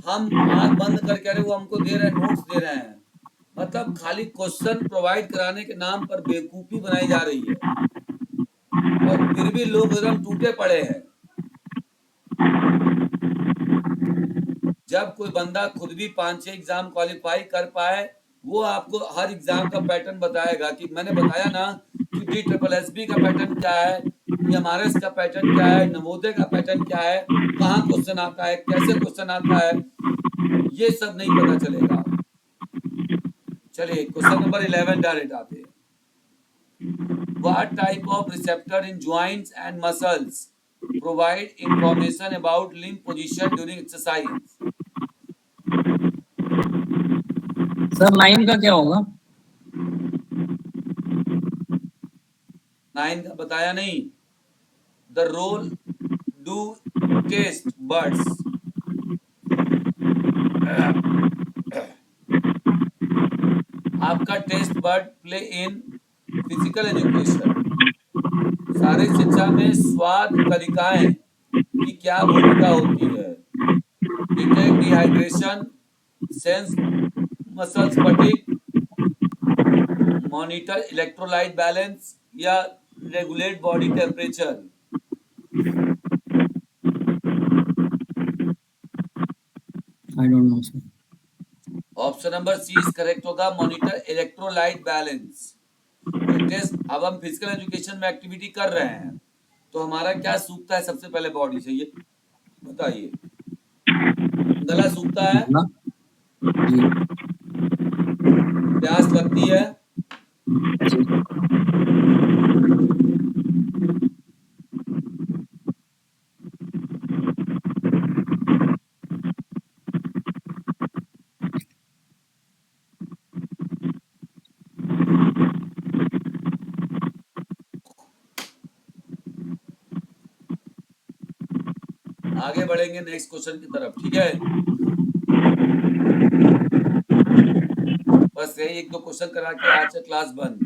S1: हम आंख बंद करके अरे वो हमको दे रहे हैं, नोट्स दे रहे हैं। मतलब खाली क्वेश्चन प्रोवाइड कराने के नाम पर बेवकूफी बनाई जा रही है, और फिर भी लोग एकदम टूटे पड़े हैं। जब कोई बंदा खुद भी 5-6 एग्जाम क्वालिफाई कर पाए, वो आपको हर एग्जाम का पैटर्न बताएगा। कि मैंने बताया ना कि DSSB का पैटर्न क्या है, MRS का पैटर्न क्या है, नवोदय का पैटर्न क्या है, कहाँ क्वेश्चन आता है, कैसे क्वेश्चन आता है, ये सब नहीं पता चलेगा। चलिए क्वेश्चन नंबर 11 डायरेक्ट आते हैं। What type of receptor in joints and muscles provide information about limb position during exercise?
S6: Sir 9 का क्या होगा?
S1: 9 का बताया नहीं। The role do taste buds आपका taste bud play in physical education. शारीरिक शिक्षा में स्वाद तरीकाएं की क्या भूमिका होती है? Detect dehydration, sense muscles fatigue, monitor electrolyte balance, या regulate body temperature.
S6: I don't know sir.
S1: Option number C is correct होगा, मॉनिटर इलेक्ट्रोलाइट बैलेंस। टेस्ट, अब हम फिजिकल एजुकेशन में एक्टिविटी कर रहे हैं तो हमारा क्या सूखता है सबसे पहले बॉडी से, ये बताइए। गला सूखता है,
S6: ना जी
S1: प्यास लगती है,
S6: जी
S1: आगे बढ़ेंगे नेक्स्ट क्वेश्चन की तरफ, ठीक है। बस यही एक दो क्वेश्चन करा के आज से क्लास बंद।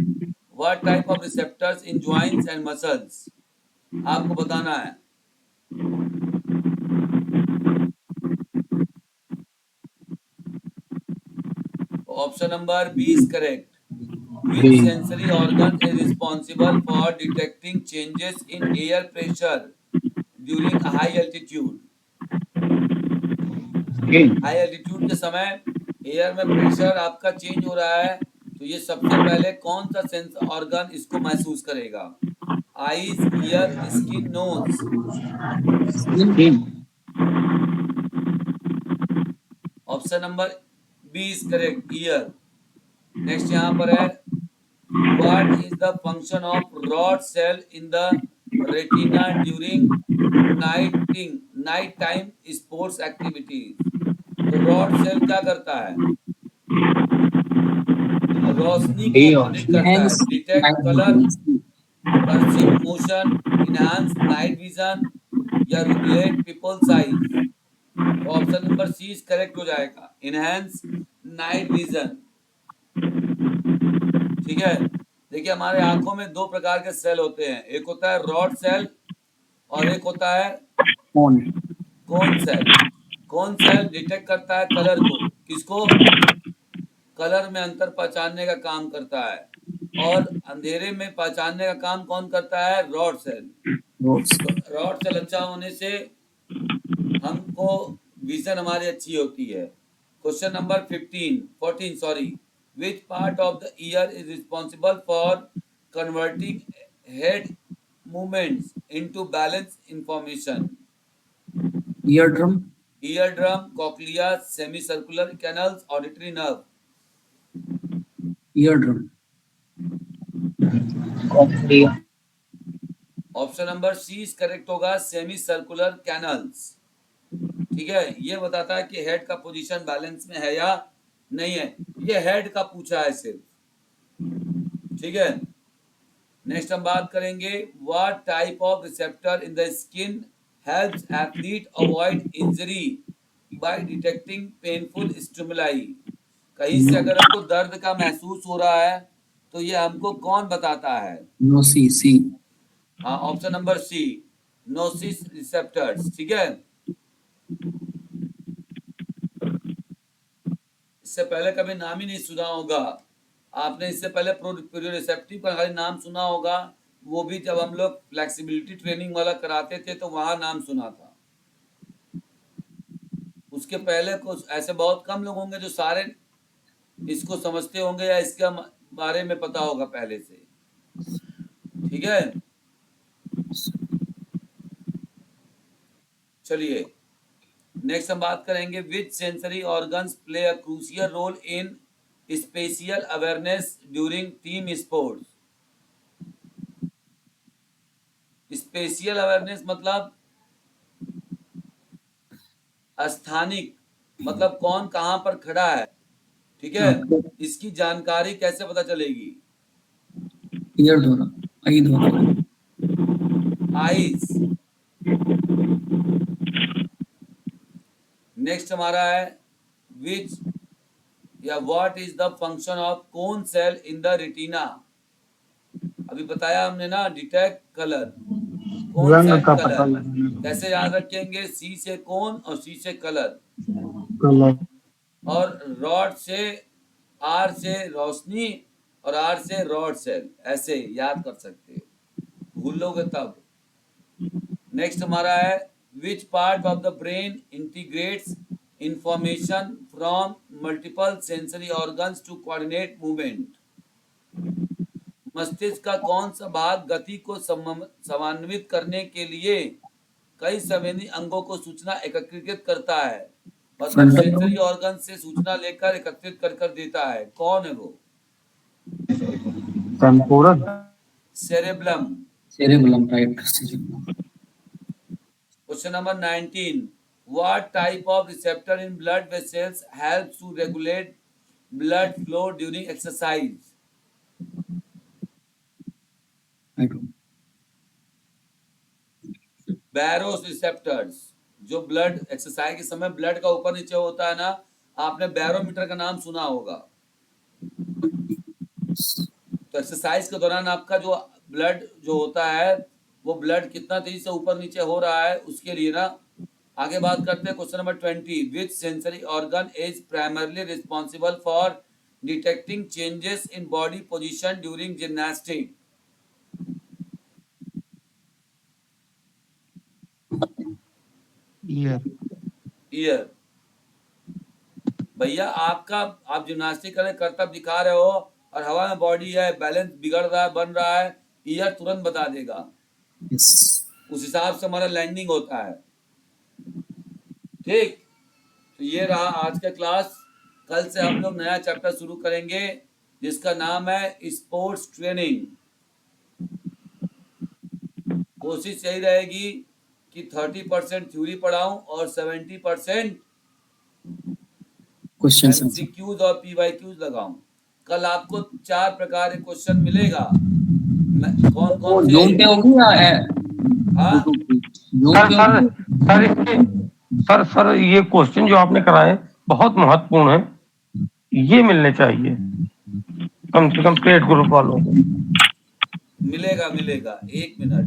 S1: What type of receptors in joints and muscles, आपको बताना है। Option number B is correct. Which sensory organ is responsible for detecting changes in air pressure during high altitude? High altitude के समय एयर में pressure आपका change हो रहा है, तो ये सबसे पहले कौन सा सेंस ऑर्गन इसको महसूस करेगा? Eyes, ear, skin, nose. Option number B is correct, ear. Next यहाँ पर है what is the function of rod cell in the retina during night time sports activities. तो रॉड सेल क्या करता है? रोशनी को
S2: डी
S1: प्रेरित करता है, detect colour, perceive motion, enhance night vision या रेगुलेट पीपल साइज। तो option number C is correct हो जाएगा, इनहांस नाइट विजन। ठीक है, देखिए हमारे आंखों में दो प्रकार के सेल होते हैं, एक होता है रॉड सेल और एक होता है cone cell. Cone cell detect करता है कलर को, किसको? कलर में अंतर पहचानने का काम करता है, और अंधेरे में पहचानने का काम कौन करता है? Rod cell. रॉड सेल अच्छा होने से हमको विजन हमारी अच्छी होती है। Question number 14 sorry, which part of the ear is responsible for converting head movements into balance information?
S6: eardrum,
S1: Eardrum, cochlea, semicircular canals, auditory nerve।
S6: eardrum,
S2: कॉक्लिया।
S1: Option number C is correct होगा, semicircular canals. ठीक है, ये बताता है कि head का position balance में है या नहीं है। ये हेड का पूछा है सिर्फ। ठीक है, नेक्स्ट हम बात करेंगे what type of receptor in the skin helps athlete avoid injury bye detecting painful stimuli. कहीं से अगर हमको दर्द का महसूस हो रहा है तो ये हमको कौन बताता है?
S6: no C,
S1: हाँ, ऑप्शन नंबर सी, नोसिस रिसेप्टर्स। ठीक है, इससे पहले कभी नाम ही नहीं सुना होगा आपने। इससे पहले प्रोरियोसेप्टिव का खाली नाम सुना होगा, वो भी जब हम लोग फ्लेक्सिबिलिटी ट्रेनिंग वाला कराते थे तो वहां नाम सुना था। उसके पहले कुछ ऐसे बहुत कम लोग होंगे जो सारे इसको समझते होंगे या इसके बारे में पता होगा पहले से। ठीक है, चलिए नेक्स्ट हम बात करेंगे which sensory organs play a crucial role in spatial awareness during team sports. Spatial awareness मतलब स्थानिक, मतलब कौन कहां पर खड़ा है। ठीक है, इसकी जानकारी कैसे पता चलेगी?
S6: ear द्वारा, आई द्वारा,
S1: आईज। नेक्स्ट हमारा है विच या what is the function of cone cell in the retina. अभी बताया हमने ना, डिटेक्ट कलर, कोन
S2: रंग
S1: सेल
S2: का पता
S1: कलर।
S2: लगाना।
S1: कैसे याद रखेंगे? सी से कोन और सी से कलर,
S2: कलर।
S1: और रॉड से, आर से रोशनी और आर से रॉड सेल, ऐसे याद कर सकते हो, भूलोगे तब। नेक्स्ट हमारा है which part of the brain integrates information from multiple sensory organs to coordinate movement. मस्तिष्क का कौन सा भाग गति को समन्वित करने के लिए कई संवेदी अंगों को सूचना एकत्रित करता है, मतलब सेंसरी ऑर्गन से सूचना लेकर एकत्रित कर देता है? कौन है वो?
S2: Temporal.
S1: Cerebellum.
S6: cerebellum, right, cerebellum,
S1: question number 19, what type of receptor in blood vessels helps to regulate blood flow during exercise?
S6: I don't,
S1: बैरोस receptors, जो ब्लड एक्सरसाइज के समय ब्लड का ऊपर नीचे होता है ना, आपने बैरोमीटर का नाम सुना होगा। तो एक्सरसाइज के दौरान आपका जो ब्लड जो होता है वो ब्लड कितना तेजी से ऊपर नीचे हो रहा है उसके लिए ना। आगे बात करते हैं question number 20, which sensory organ is primarily responsible for detecting changes in body position during gymnastic.
S2: Year.
S1: Year. भैया आपका, आप जिम्नास्टिक करे करतब दिखा रहे हो और हवा में बॉडी है, बैलेंस बिगड़ रहा है, बन रहा है, ईयर तुरंत बता देगा।
S6: yes,
S1: उस हिसाब से हमारा लैंडिंग होता है। ठीक, तो ये रहा आज का क्लास। कल से हम लोग नया चैप्टर शुरू करेंगे जिसका नाम है स्पोर्ट्स ट्रेनिंग। कोशिश यही रहेगी कि 30% थ्योरी पढ़ाऊं और 70%
S6: क्वेश्चन
S1: एमसीक्यूज और पीवाईक्यूज लगाऊं। कल आपको 4 प्रकार के क्वेश्चन मिलेगा। कौन कौन से?
S6: जोन पे होगी या
S1: हाँ?
S6: जोन
S7: सर
S6: पे
S7: सर
S6: होगी?
S7: सर इसके सर ये क्वेश्चन जो आपने कराए बहुत महत्वपूर्ण है, ये मिलने चाहिए कम से कम स्टेट ग्रुप वालों को।
S1: मिलेगा मिलेगा, 1 मिनट।